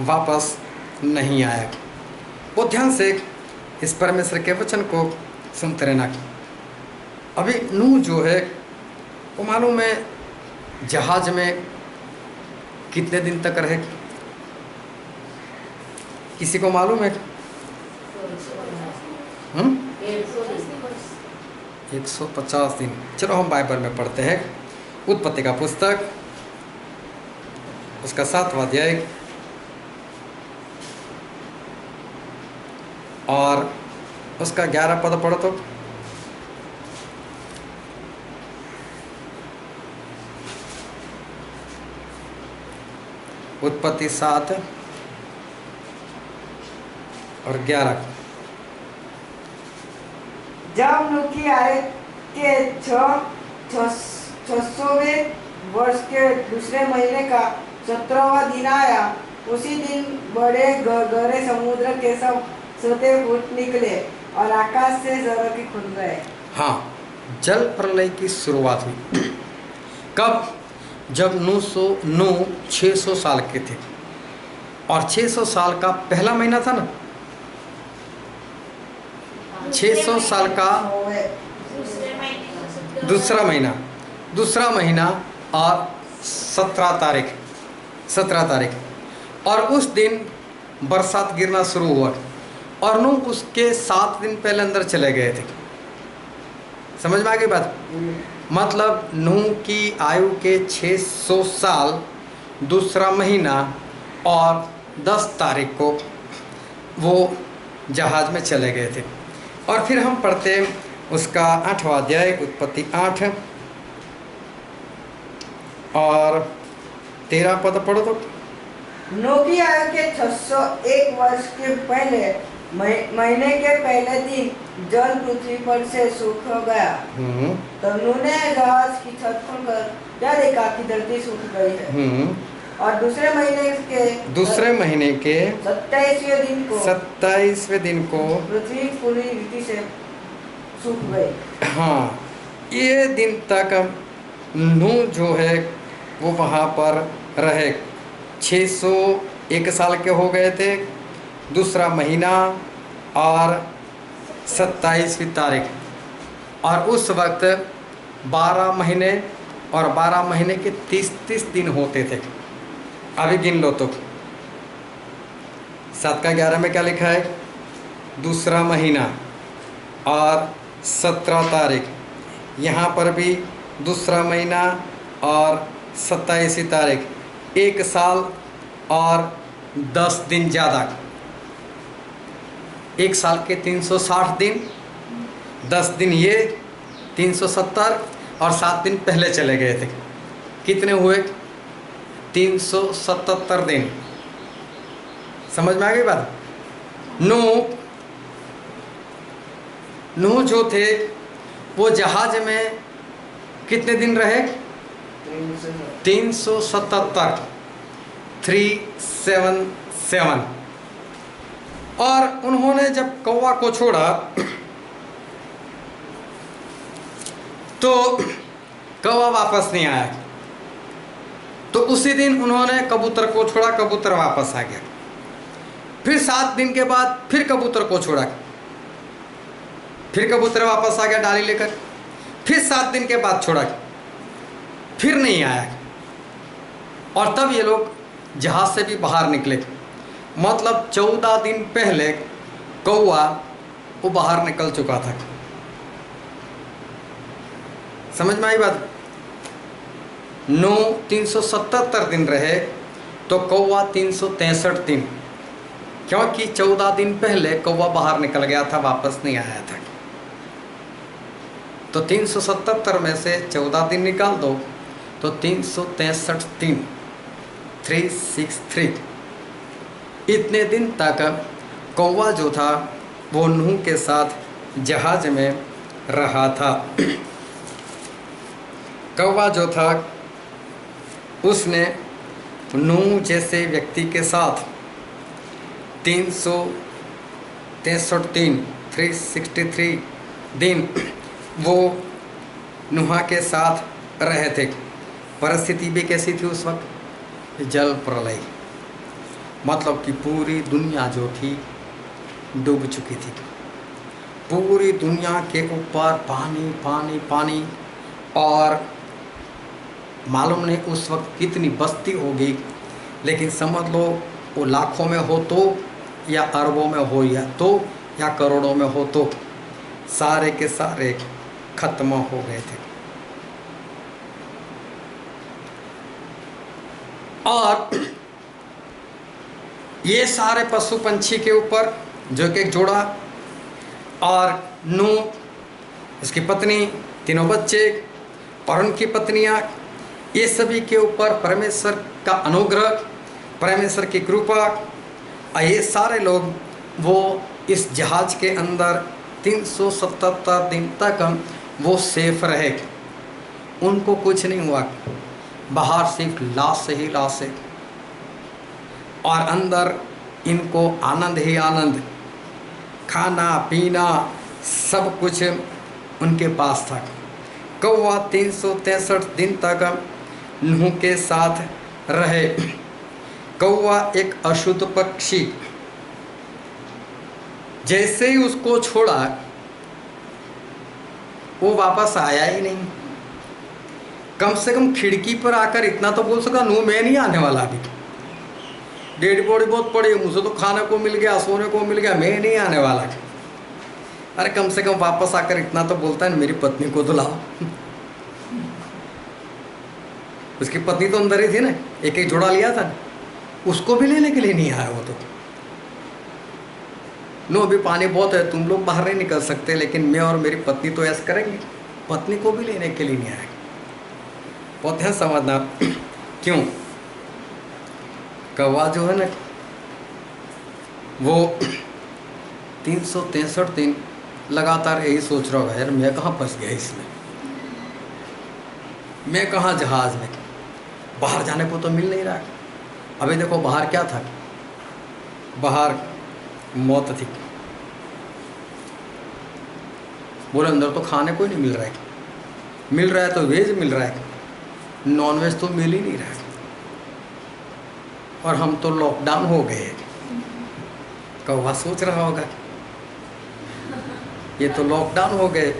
वापस नहीं आया। वो ध्यान से इस परमेश्वर के वचन को सुनते रहना। अभी नूह जो है वो मालूम है जहाज में कितने दिन तक रहे, किसी को मालूम है? 150 दिन। चलो हम बाइबल में पढ़ते हैं उत्पत्ति का पुस्तक, उसका 7वां अध्याय और उसका 11 पद पढ़ो तो। उत्पत्ति 7 और 11। जब नूह की आयु के 600वें वर्ष के दूसरे महीने का 17वां दिन आया, उसी दिन बड़े गहरे समुद्र के सब सोते फूट निकले और आकाश से जलों की खुल गए। हाँ, जल प्रलय की शुरुआत हुई। कब? जब नूह 600 साल के थे और 600 साल का पहला महीना था ना, 600 साल का दूसरा महीना और 17 तारीख और उस दिन बरसात गिरना शुरू हुआ और नूह उसके 7 दिन पहले अंदर चले गए थे। समझ में आ गई बात? मतलब नूह की आयु के 600 साल दूसरा महीना और 10 तारीख को वो जहाज में चले गए थे। और फिर हम पढ़ते उसका 8वां अध्याय उत्पत्ति 8 और 13 पद पढ़ो तो। नूह की आयु के 601 वर्ष के पहले महीने के पहले दिन जल पृथ्वी पर से सूख गया। तो नूह ने जहाज की छत खोलकर क्या देखा कि धरती सूख गई है। और दूसरे महीने के 27वें दिन को पृथ्वी पूरी रीति से सूख गई। हाँ, ये दिन तक नूह जो है वो वहाँ पर रहे। 601 साल के हो गए थे, दूसरा महीना और 27वीं तारीख। और उस वक्त 12 महीने और 12 महीने के 30 दिन होते थे। अभी गिन लो तो 7 का 11 में क्या लिखा है? दूसरा महीना और 17 तारीख। यहाँ पर भी दूसरा महीना और 27वीं तारीख। 1 साल और 10 दिन ज़्यादा। 1 साल के 360 दिन, 10 दिन ये 370 और 7 दिन पहले चले गए थे। कितने हुए? 377 दिन। समझ में आ गई बात? नूह जो थे वो जहाज में कितने दिन रहे? 377 377। और उन्होंने जब कौवा को छोड़ा तो कौवा वापस नहीं आया। तो उसी दिन उन्होंने कबूतर को छोड़ा, कबूतर वापस आ गया। फिर 7 दिन के बाद फिर कबूतर को छोड़ा, फिर कबूतर वापस आ गया डाली लेकर। फिर 7 दिन के बाद छोड़ा, फिर नहीं आया। और तब ये लोग जहाज से भी बाहर निकले। मतलब 14 दिन पहले कौवा वो बाहर निकल चुका था। समझ में आई बात? 377 दिन रहे तो कौवा 363 दिन, क्योंकि 14 दिन पहले कौवा बाहर निकल गया था, वापस नहीं आया था। तो 377 में से 14 दिन निकाल दो तो 363 दिन, 363। इतने दिन तक कौवा जो था वो नूह के साथ जहाज में रहा था। कौवा जो था उसने नूह जैसे व्यक्ति के साथ 363 दिन, 363 दिन वो नूह के साथ रहे थे। परिस्थिति भी कैसी थी उस वक्त? जल प्रलय, मतलब कि पूरी दुनिया जो थी डूब चुकी थी। पूरी दुनिया के ऊपर पानी पानी पानी, और मालूम नहीं उस वक्त कितनी बस्ती होगी, लेकिन समझ लो वो लाखों में हो तो, या अरबों में हो या तो, या करोड़ों में हो तो, सारे के सारे खत्म हो गए थे। और ये सारे पशु पंछी के ऊपर जो कि एक जोड़ा, और नूह, उसकी पत्नी, तीनों बच्चे और उनकी पत्नियां, ये सभी के ऊपर परमेश्वर का अनुग्रह, परमेश्वर की कृपा। और ये सारे लोग वो इस जहाज के अंदर 377 दिन तक वो सेफ रहे, उनको कुछ नहीं हुआ। बाहर सिर्फ लाश ही लाश है, और अंदर इनको आनंद ही आनंद, खाना पीना सब कुछ उनके पास था। कौवा 363 दिन तक नूह के साथ रहे। कौवा एक अशुद्ध पक्षी, जैसे ही उसको छोड़ा वो वापस आया ही नहीं। कम से कम खिड़की पर आकर इतना तो बोल सका, नूह मैं नहीं आने वाला अभी, डेड बॉडी बहुत पड़ी, मुझे तो खाने को मिल गया, सोने को मिल गया, मैं नहीं आने वाला। अरे कम से कम वापस आकर इतना तो बोलता है, मेरी पत्नी को तो लाओ। उसकी पत्नी तो अंदर ही थी ना, एक एक जोड़ा लिया था, उसको भी लेने के लिए नहीं आया वो तो। नो अभी पानी बहुत है, तुम लोग बाहर नहीं निकल सकते, लेकिन मैं और मेरी पत्नी तो ऐसा करेंगे। पत्नी को भी लेने के लिए नहीं आया। बहुत ध्यान समझना। क्यों? कौवा जो है ना वो 363 दिन लगातार यही सोच रहा होगा, यार मैं कहाँ फंस गया इसमें, मैं कहाँ जहाज में, बाहर जाने को तो मिल नहीं रहा। अभी देखो बाहर क्या था, बाहर मौत थी। बोले अंदर तो खाने को ही नहीं मिल रहा है, मिल रहा है तो वेज मिल रहा है, नॉन वेज तो मिल ही नहीं रहा है। और हम तो लॉकडाउन हो गए। कौवा सोच रहा होगा ये तो लॉकडाउन हो गए,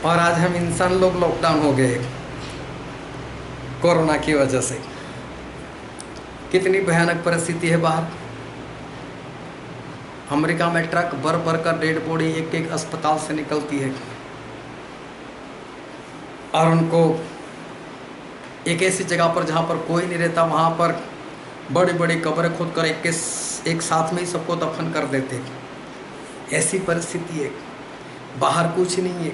और आज हम इंसान लोग लॉकडाउन हो गए कोरोना की वजह से। कितनी भयानक परिस्थिति है बाहर। अमेरिका में ट्रक भर भर कर डेड बॉडी एक एक अस्पताल से निकलती है, और उनको एक ऐसी जगह पर जहाँ पर कोई नहीं रहता, वहाँ पर बड़ी बड़ी कब्रें खोद कर एक साथ में ही सबको दफन कर देते। ऐसी परिस्थिति है, बाहर कुछ नहीं है।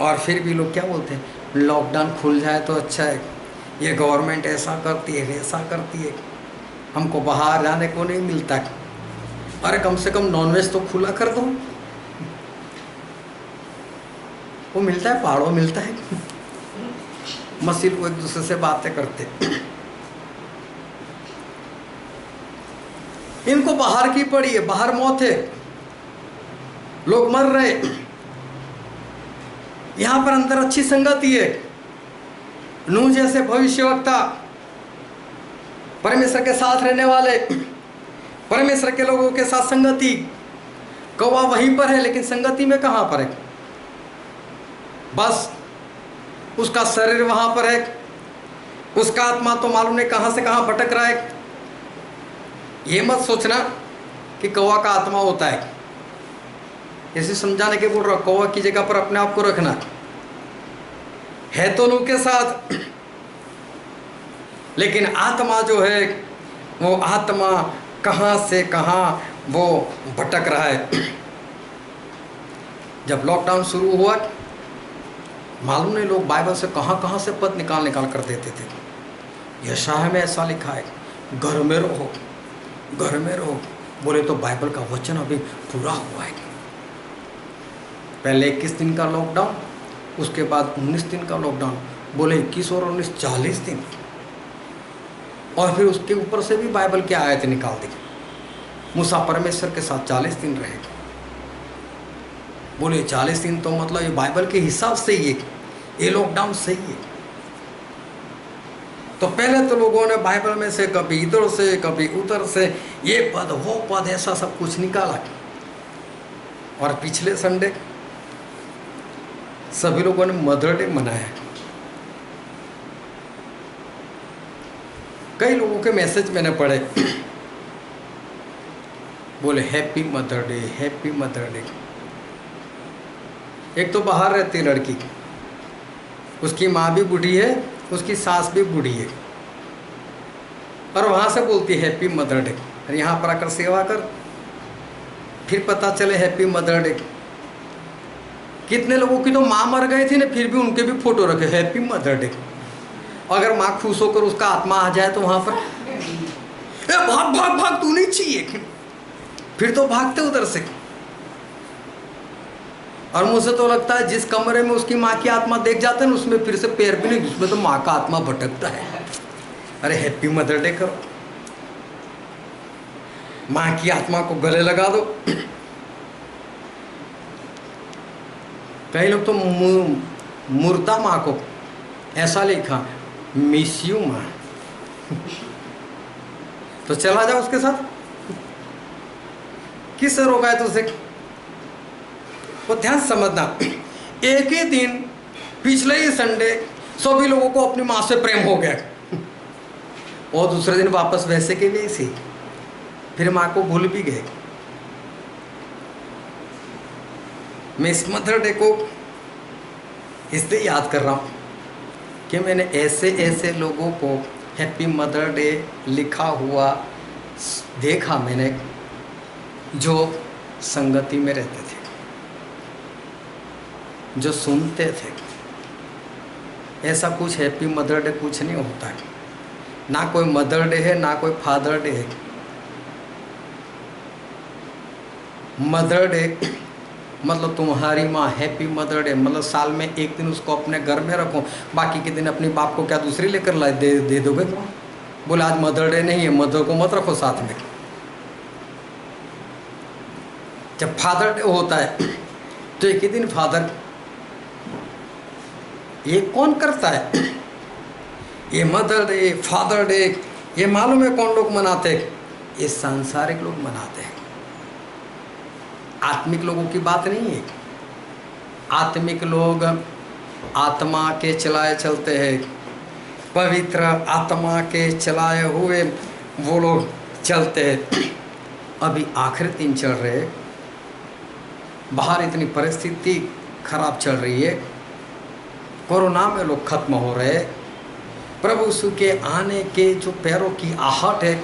और फिर भी लोग क्या बोलते हैं, लॉकडाउन खुल जाए तो अच्छा है, ये गवर्नमेंट ऐसा करती है वैसा करती है, हमको बाहर जाने को नहीं मिलता। अरे कम से कम नॉनवेज तो खुला कर दो, वो मिलता है, पहाड़ों मिलता है, मसीह लोग एक दूसरे से बातें करते। इनको बाहर की पड़ी है, बाहर मौत है, लोग मर रहे, यहां पर अंदर अच्छी संगति है। नूह जैसे भविष्यवक्ता, परमेश्वर के साथ रहने वाले, परमेश्वर के लोगों के साथ संगति, कौवा वहीं पर है लेकिन संगति में कहां पर है? बस उसका शरीर वहां पर है, उसका आत्मा तो मालूम नहीं कहां से कहां भटक रहा है। ये मत सोचना कि कौवा का आत्मा होता है, इसे समझाने के बोल रहा हूं। कौवा की जगह पर अपने आप को रखना है तो नूह के साथ, लेकिन आत्मा जो है वो आत्मा कहां से कहां वो भटक रहा है। जब लॉकडाउन शुरू हुआ, मालूम नहीं लोग बाइबल से कहां कहां से पद निकाल कर देते थे। यशायाह में ऐसा लिखा है, घर में रहो, घर में रहो। बोले तो बाइबल का वचन अभी पूरा हुआ है। पहले 21 दिन का लॉकडाउन, उसके बाद 19 दिन का लॉकडाउन। बोले 21 और 19 40 दिन, और फिर उसके ऊपर से भी बाइबल की आयत निकाल दी। मूसा परमेश्वर के साथ 40 दिन रहे। बोले 40 दिन तो मतलब ये बाइबल के हिसाब से ही है, ये लॉकडाउन सही है। तो पहले तो लोगों ने बाइबल में से कभी इधर से कभी उधर से ये पद वो पद ऐसा सब कुछ निकाला। और पिछले संडे सभी लोगों ने मदर डे मनाया। कई लोगों के मैसेज मैंने पढ़े, बोले happy mother day, happy mother day. एक तो बाहर रहती लड़की, उसकी माँ भी बूढ़ी है, उसकी सास भी बूढ़ी है, और वहाँ से बोलती है हैप्पी मदर डे। और यहाँ पर आकर सेवा कर, फिर पता चले हैप्पी मदर डे। कितने लोगों की तो माँ मर गई थी ना, फिर भी उनके भी फोटो रखे हैप्पी मदर डे। अगर माँ खुश होकर उसका आत्मा आ जाए तो वहाँ पर भाग भाग भाग, तू नहीं चाहिए, फिर तो भागते उधर से। और मुझे तो लगता है जिस कमरे में उसकी माँ की आत्मा देख जाते हैं ना, उसमें फिर से पैर भी नहीं, उसमें तो माँ का आत्मा भटकता है। अरे हैप्पी मदर डे करो, माँ की आत्मा को गले लगा दो। कई लोग तो मुर्दा माँ को ऐसा लिखा, मिस यू माँ। तो चला जाओ उसके साथ, किससे रोका है तुझे? वो ध्यान समझना, एक ही दिन पिछले ही संडे सभी लोगों को अपनी माँ से प्रेम हो गया, और दूसरे दिन वापस वैसे के वैसे, फिर माँ को भूल भी गए। मैं इस मदर डे को इसलिए याद कर रहा हूँ कि मैंने ऐसे ऐसे लोगों को हैप्पी मदर डे लिखा हुआ देखा मैंने, जो संगति में रहते थे, जो सुनते थे। ऐसा कुछ हैप्पी मदर डे कुछ नहीं होता है, ना कोई मदर डे है ना कोई फादर डे है। मदर डे मतलब तुम्हारी माँ, हैप्पी मदर डे मतलब साल में एक दिन उसको अपने घर में रखो, बाकी के दिन अपने बाप को क्या दूसरी लेकर ला दे दोगे? बोले आज मदर डे नहीं है, मदर को मत रखो साथ में। जब फादर डे होता है तो एक ही दिन फादर, ये कौन करता है? ये मदर डे, फादर डे, ये मालूम है कौन लोग मनाते हैं? ये सांसारिक लोग मनाते हैं, आत्मिक लोगों की बात नहीं है। आत्मिक लोग आत्मा के चलाए चलते हैं, पवित्र आत्मा के चलाए हुए वो लोग चलते हैं। अभी आखिरी दिन चल रहे, बाहर इतनी परिस्थिति खराब चल रही है, कोरोना में लोग खत्म हो रहे। प्रभु यीशु के आने के जो पैरों की आहट है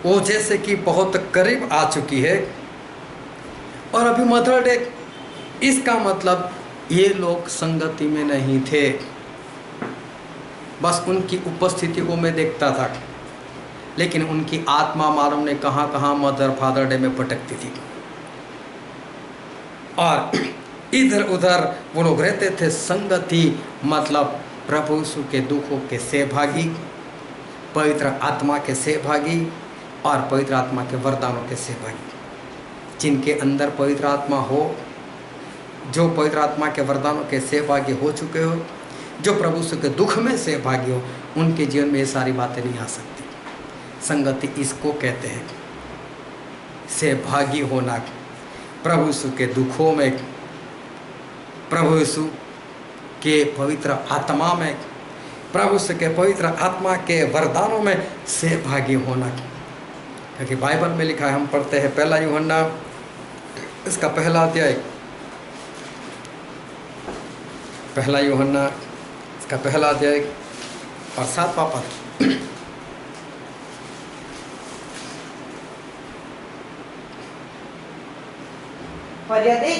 वो जैसे कि बहुत करीब आ चुकी है। और अभी मदर डे, इसका मतलब ये लोग संगति में नहीं थे, बस उनकी उपस्थिति को मैं देखता था, लेकिन उनकी आत्मा मालूम नहीं कहाँ कहाँ मदर फादर डे में भटकती थी, और इधर उधर वो लोग रहते थे। संगति मतलब प्रभु यीशु के दुखों के सहभागी, पवित्र आत्मा के सहभागी और पवित्र आत्मा के वरदानों के सहभागी। जिनके अंदर पवित्र आत्मा हो, जो पवित्र आत्मा के वरदानों के सहभागी हो चुके हो, जो प्रभु यीशु के दुख में सहभागी हो, उनके जीवन में ये सारी बातें नहीं आ सकती। संगति इसको कहते हैं, सहभागी होना प्रभु यीशु के दुखों में, प्रभु यीशु के पवित्र आत्मा में, प्रभु यीशु के पवित्र आत्मा के वरदानों में सहभागी होना। क्योंकि बाइबल में लिखा है, हम पढ़ते हैं 1 यूहन्ना इसका पहला अध्याय, 1 यूहन्ना इसका पहला अध्याय और 7वां पद। और यदि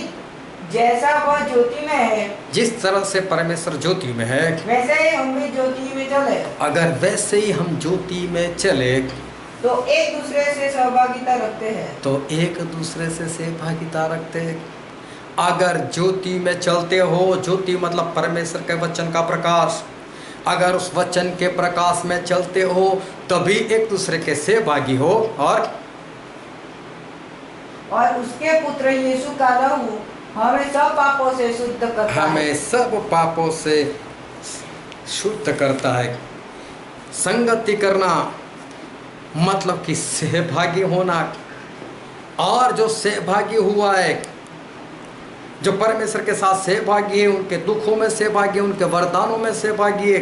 जैसा वह ज्योति में है, जिस तरह से परमेश्वर ज्योति में है, वैसे ही हम भी ज्योति में चले, अगर वैसे ही हम ज्योति में चले तो एक दूसरे से सहभागिता रखते हैं। तो एक दूसरे से सहभागिता रखते हैं। अगर ज्योति में चलते हो, ज्योति मतलब परमेश्वर के वचन का प्रकाश, अगर उस वचन के प्रकाश में चलते हो तभी एक दूसरे के सहभागी हो और उसके पुत्र यीशु का लहू हमें सब पापों से शुद्ध करता है। हमें सब पापों से शुद्ध करता है। संगति करना मतलब कि सहभागी होना, और जो सहभागी हुआ है, जो परमेश्वर के साथ सहभागी है, उनके दुखों में सहभागी है, उनके वरदानों में सहभागी है,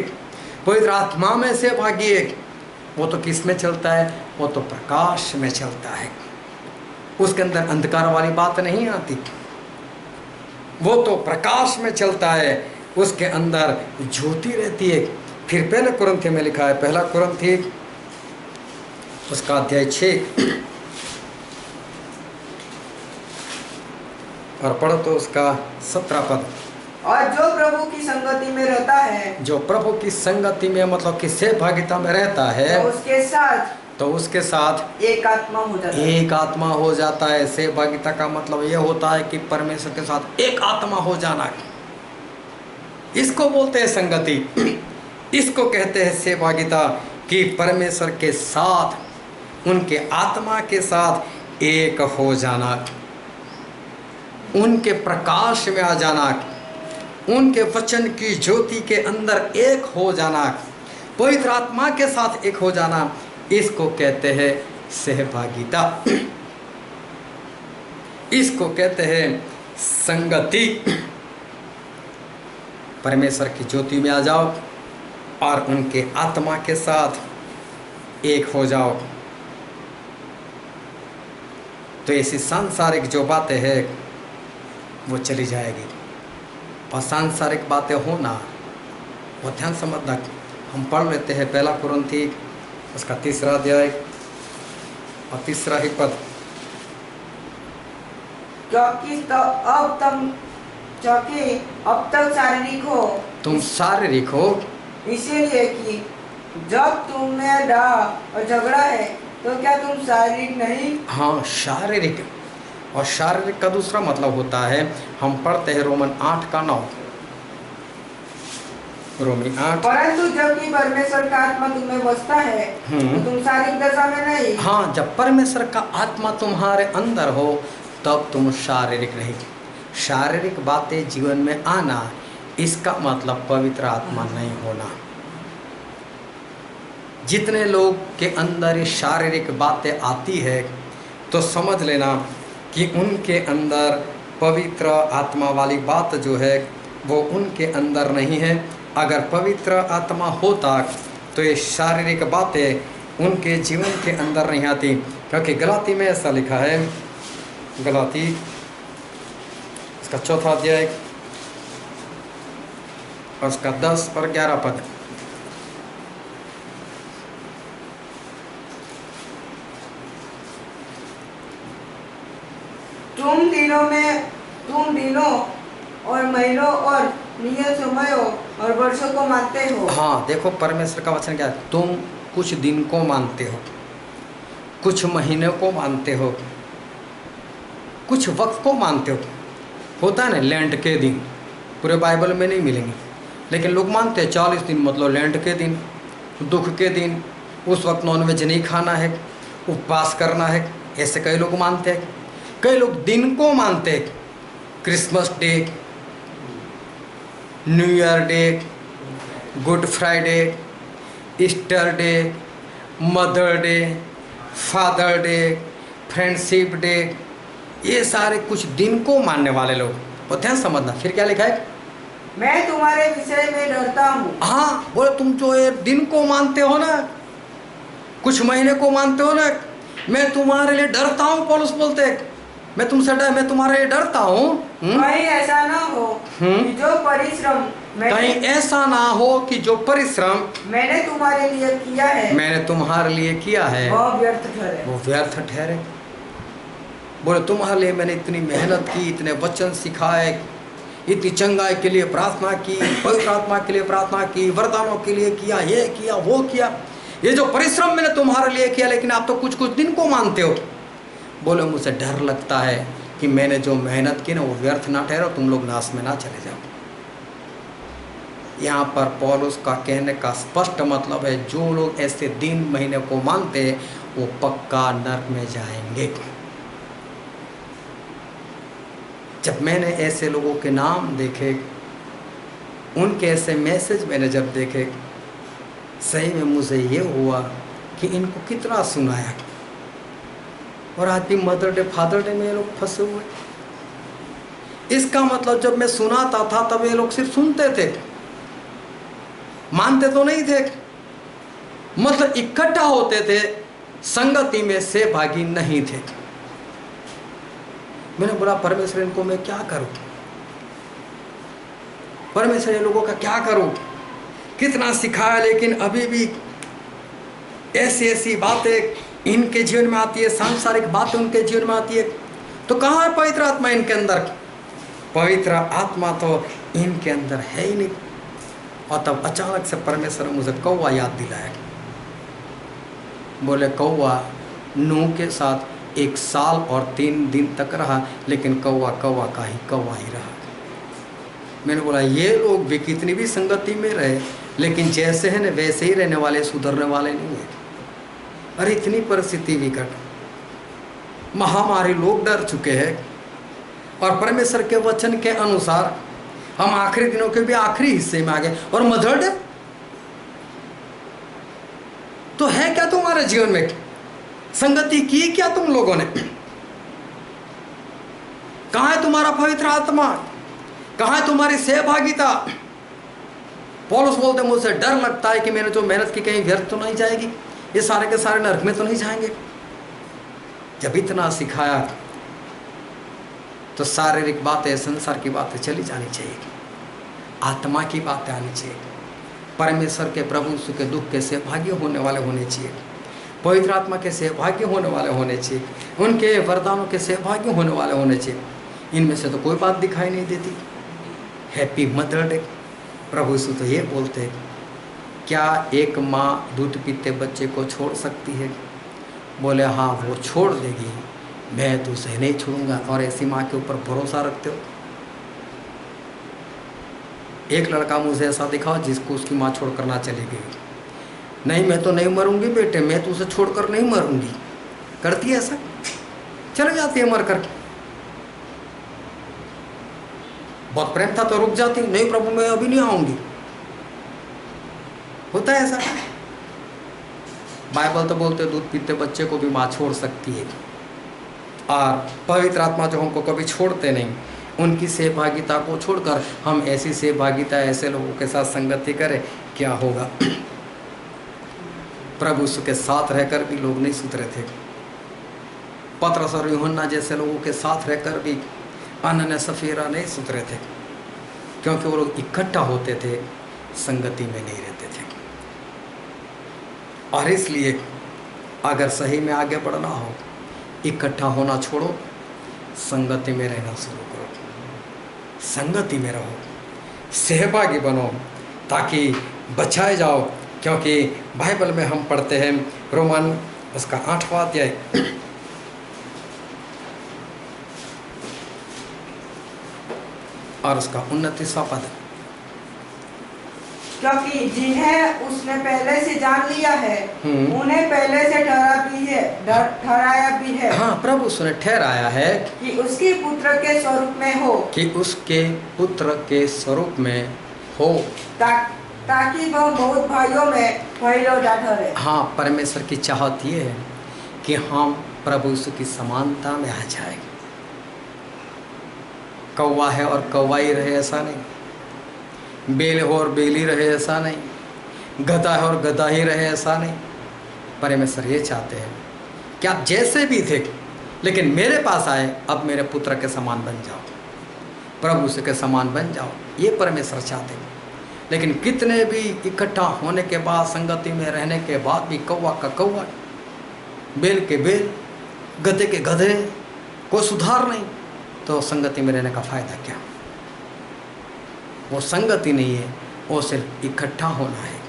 पवित्र आत्मा में सहभागी है, वो तो किस में चलता है? वो तो प्रकाश में चलता है। उसके अंदर अंधकार वाली बात नहीं आती, वो तो प्रकाश में चलता है, उसके अंदर ज्योति रहती है। फिर 1 कुरिन्थी में लिखा है, 1 कुरिन्थी उसका अध्याय 6 और पढ़ो तो उसका 17 पद। और जो प्रभु की संगति में रहता है, जो प्रभु की संगति में मतलब कि सहभागिता में रहता है, तो उसके साथ एक आत्मा हो जाता है। एक आत्मा हो जाता है। सहभागिता का मतलब यह होता है कि परमेश्वर के साथ एक आत्मा हो जाना, इसको बोलते हैं संगति। इसको कहते हैं सहभागिता, कि परमेश्वर के साथ, उनके आत्मा के साथ एक हो जाना, उनके प्रकाश में आ जाना, उनके वचन की ज्योति के अंदर एक हो जाना, पवित्र आत्मा के साथ एक हो जाना, इसको कहते हैं सहभागिता, इसको कहते हैं संगति। परमेश्वर की ज्योति में आ जाओ और उनके आत्मा के साथ एक हो जाओ, तो ऐसी सांसारिक जो बातें हैं वो चली जाएगी। और सांसारिक बातें होना वो ध्यान समझना। हम पढ़ लेते हैं 1 कुरिन्थी उसका 3 अध्याय और 3 ही पद। क्योंकि अब तक शारीरिक हो, तुम शारीरिक हो, इसीलिए कि जब तुम में डाह और झगड़ा है तो क्या तुम शारीरिक नहीं? हाँ, शारीरिक। और शारीरिक का दूसरा मतलब होता है, हम पढ़ते हैं रोमन 8 का 9, रोमी 8। परंतु जबकि परमेश्वर का आत्मा तुम्हें बसता है तो तुम शारीरिक दशा में नहीं। हाँ, जब परमेश्वर का आत्मा तुम्हारे अंदर हो तब तुम शारीरिक नहीं। शारीरिक बातें जीवन में आना, इसका मतलब पवित्र आत्मा नहीं होना। जितने लोग के अंदर ये शारीरिक बातें आती है तो समझ लेना कि उनके अंदर पवित्र आत्मा वाली बात जो है वो उनके अंदर नहीं है। अगर पवित्र आत्मा होता तो ये शारीरिक बातें उनके जीवन के अंदर नहीं आती। क्योंकि गलाती में ऐसा लिखा है, गलाती इसका 4 अध्याय और उसका 10 और 11 पद। तुम दिनों और महीनों और नियत समयों और वर्षों को मानते हो। हाँ, देखो परमेश्वर का वचन क्या है, तुम कुछ दिन को मानते हो, कुछ महीने को मानते हो, कुछ वक्त को मानते हो। होता है ना, लैंड के दिन पूरे बाइबल में नहीं मिलेंगे। लेकिन लोग मानते हैं 40 दिन मतलब लेंट के दिन, दुख के दिन, उस वक्त नॉनवेज नहीं खाना है, उपवास करना है, ऐसे कई लोग मानते हैं। कई लोग दिन को मानते हैं, Christmas day, new year day, good Friday, Easter day, mother day, father day, friendship day, ये सारे कुछ दिन को मानने वाले लोग। और ध्यान समझना, फिर क्या लिखा है, मैं तुम्हारे विषय में डरता हूँ। हाँ बोले तुम जो ये दिन को मानते हो ना, कुछ महीने को मानते हो ना, मैं तुम्हारे लिए डरता हूँ। पौलुस बोलते हैं मैं तुम्हारे लिए डरता हूँ। कहीं ऐसा ना हो कि जो परिश्रम कहीं ऐसा ना हो कि जो परिश्रम मैंने तुम्हारे लिए किया है, मैंने तुम्हारे लिए किया है, वो व्यर्थ ठहरे। वो व्यर्थ ठहरे। बोले तुम्हारे लिए मैंने इतनी मेहनत की, इतने वचन सिखाए, इतनी चंगाई के लिए प्रार्थना की, पवित्र आत्मा के लिए प्रार्थना की, वरदानों के लिए किया, ये किया वो किया, ये जो परिश्रम मैंने तुम्हारे लिए किया, लेकिन आप तो कुछ कुछ दिन को मानते हो। बोले मुझे डर लगता है कि मैंने जो मेहनत की ना वो व्यर्थ ना ठहरे, तुम लोग नाश में ना चले जाओ। यहाँ पर पौलुस का कहने का स्पष्ट मतलब है, जो लोग ऐसे दिन महीने को मानते हैं वो पक्का नरक में जाएंगे। जब मैंने ऐसे लोगों के नाम देखे, उनके ऐसे मैसेज मैंने जब देखे, सही में मुझे ये हुआ कि इनको कितना सुनाया, और आज भी मदर डे फादर डे में ये लोग फंसे हुए। इसका मतलब जब मैं सुनाता था तब ये लोग सिर्फ सुनते थे, मानते तो नहीं थे। मतलब इकट्ठा होते थे, संगति में सहभागी नहीं थे। मैंने बोला परमेश्वर इनको मैं क्या करूं, परमेश्वर ये लोगों का क्या करूं, कितना सिखाया, लेकिन अभी भी ऐसी ऐसी बातें इनके जीवन में आती है, सांसारिक बातें उनके जीवन में आती है। तो कहाँ है पवित्र आत्मा इनके अंदर? पवित्र आत्मा तो इनके अंदर है ही नहीं। और तब अचानक से परमेश्वर ने मुझे कौवा याद दिलाया। बोले कौवा नूह के साथ 1 साल और 3 दिन तक रहा, लेकिन कौवा कौवा का ही कौवा ही रहा। मैंने बोला ये लोग भी कितनी भी संगति में रहे, लेकिन जैसे हैं ना वैसे ही रहने वाले, सुधरने वाले नहीं है। अरे इतनी परिस्थिति विकट, महामारी, लोग डर चुके हैं, और परमेश्वर के वचन के अनुसार हम आखिरी दिनों के भी आखिरी हिस्से में आ गए। और मदर डे तो है क्या तुम्हारे जीवन में? संगति की क्या तुम लोगों ने? कहाँ है तुम्हारा पवित्र आत्मा? कहाँ है तुम्हारी सहभागिता? पौलुस बोलते मुझे डर लगता है कि मैंने जो मेहनत की कहीं व्यर्थ तो नहीं जाएगी, ये सारे के सारे नरक में तो नहीं जाएंगे। जब इतना सिखाया तो शारीरिक बातें, संसार की बातें चली जानी चाहिए, आत्मा की बातें आनी चाहिए, परमेश्वर के प्रभु यीशु के दुख के सहभागी होने वाले होने चाहिए, पवित्र आत्मा के सहभागी होने वाले होने चाहिए, उनके वरदानों के सहभागी होने वाले होने चाहिए। इनमें से तो कोई बात दिखाई नहीं देती। Happy mother day. प्रभु यीशु तो ये बोलते हैं, क्या एक माँ दूध पीते बच्चे को छोड़ सकती है? बोले हाँ वो छोड़ देगी, मैं तो उसे नहीं छोड़ूंगा। और ऐसी माँ के ऊपर भरोसा रखते हो? एक लड़का मुझे ऐसा दिखाओ जिसको उसकी माँ छोड़कर ना चली गई। नहीं मैं तो नहीं मरूंगी बेटे, मैं तो उसे छोड़कर नहीं मरूंगी। करती है ऐसा, चले जाती है मर कर। बहुत प्रेम था तो रुक जाती, नहीं प्रभु मैं अभी नहीं आऊंगी। होता है ऐसा। बाइबल तो बोलते दूध पीते बच्चे को भी माँ छोड़ सकती है, और पवित्र आत्मा जो हमको कभी छोड़ते नहीं, उनकी सहभागिता को छोड़कर हम ऐसी सहभागिता ऐसे लोगों के साथ संगति करें, क्या होगा? प्रभु यीशु के साथ रहकर भी लोग नहीं सुधरे थे। पतरस और यूहन्ना जैसे लोगों के साथ रहकर भी अनन्या सफीरा नहीं सुधरे थे, क्योंकि वो लोग इकट्ठा होते थे, संगति में नहीं रहते थे। और इसलिए अगर सही में आगे बढ़ना हो, इकट्ठा होना छोड़ो, संगति में रहना शुरू करो, संगति में रहो, सहभागी बनो, ताकि बचाए जाओ। क्योंकि बाइबल में हम पढ़ते हैं, रोमन उसका 8वां अध्याय और उसका 29वां पद, क्योंकि जिन्हें उसने पहले से जान लिया है उन्हें पहले से ठहराया भी है। हाँ, प्रभु उसने ठहराया है कि उसके पुत्र के स्वरूप में हो, कि उसके पुत्र के स्वरूप में हो, ताकि वह बहुत भाइयों में पहिलौठा ठहरे। हाँ, परमेश्वर की चाहत ये है कि हम प्रभु यीशु की समानता में आ जाए। कौवा है और कौवा ही रहे ऐसा नहीं, बेल हो और बेल ही रहे ऐसा नहीं, गधा है और गधा ही रहे ऐसा नहीं। परमेश्वर ये चाहते हैं कि आप जैसे भी थे लेकिन मेरे पास आए, अब मेरे पुत्र के समान बन जाओ, प्रभु यीशु के समान बन जाओ। ये परमेश्वर चाहते हैं। लेकिन कितने भी इकट्ठा होने के बाद, संगति में रहने के बाद भी कौवा का कौवा, बेल के बेल, गधे के गधे, कोई सुधार नहीं, तो संगति में रहने का फायदा क्या? वो संगति नहीं है, वो सिर्फ इकट्ठा होना है।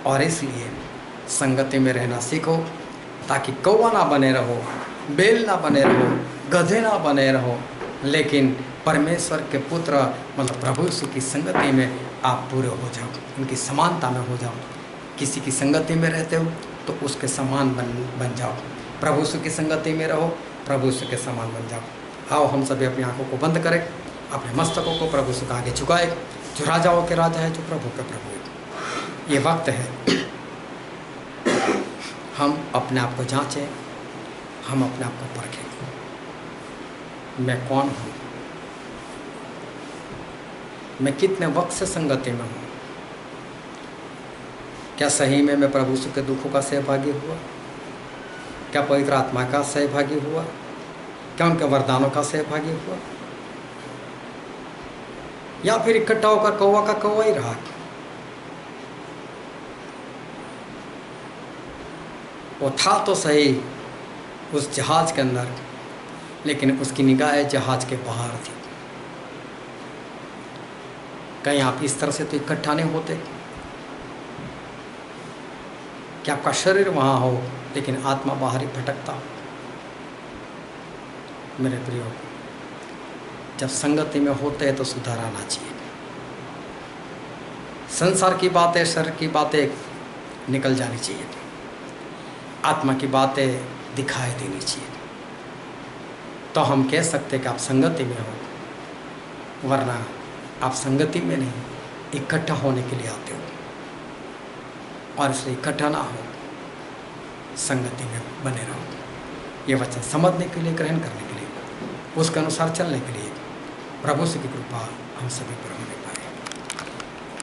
और इसलिए संगति में रहना सीखो, ताकि कौवा ना बने रहो, बेल ना बने रहो, गधे ना बने रहो, लेकिन परमेश्वर के पुत्र मतलब प्रभु यीशु की संगति में आप पूरे हो जाओ, उनकी समानता में हो जाओ। किसी की संगति में रहते हो तो उसके समान बन जाओ। प्रभु यीशु की संगति में रहो, प्रभु यीशु के समान बन जाओ। आओ हम सभी अपनी आंखों को बंद करें, अपने मस्तकों को प्रभु यीशु के आगे झुकाए, जो राजाओं के राजा है, जो प्रभु के प्रभु है। ये वक्त है हम अपने आप को जांचें, हम अपने आप को परखें। मैं कौन हूँ? मैं कितने वक्त से संगति में हूँ? क्या सही में मैं प्रभु यीशु के दुखों का सहभागी हुआ? क्या पवित्र आत्मा का सहभागी हुआ? क्या उनके वरदानों का सहभागी हुआ? या फिर इकट्ठा होकर कौवा का कौवा ही रहा? वो था तो सही उस जहाज के अंदर, लेकिन उसकी निगाहें जहाज के बाहर थी। कहीं आप इस तरह से तो इकट्ठा नहीं होते कि आपका शरीर वहाँ हो लेकिन आत्मा बाहर ही भटकता हो। मेरे प्रियो, जब संगति में होते हैं तो सुधार आना चाहिए। संसार की बातें, शरीर की बातें निकल जानी चाहिए, आत्मा की बातें दिखाई देनी चाहिए, तो हम कह सकते हैं कि आप संगति में हो। वरना आप संगति में नहीं, इकट्ठा होने के लिए आते हो, और इसलिए इकट्ठा ना हो, संगति में बने रहो। ये वचन समझने के लिए, ग्रहण करने के लिए, उसके अनुसार चलने के लिए प्रभु से की कृपा हम सभी पर होने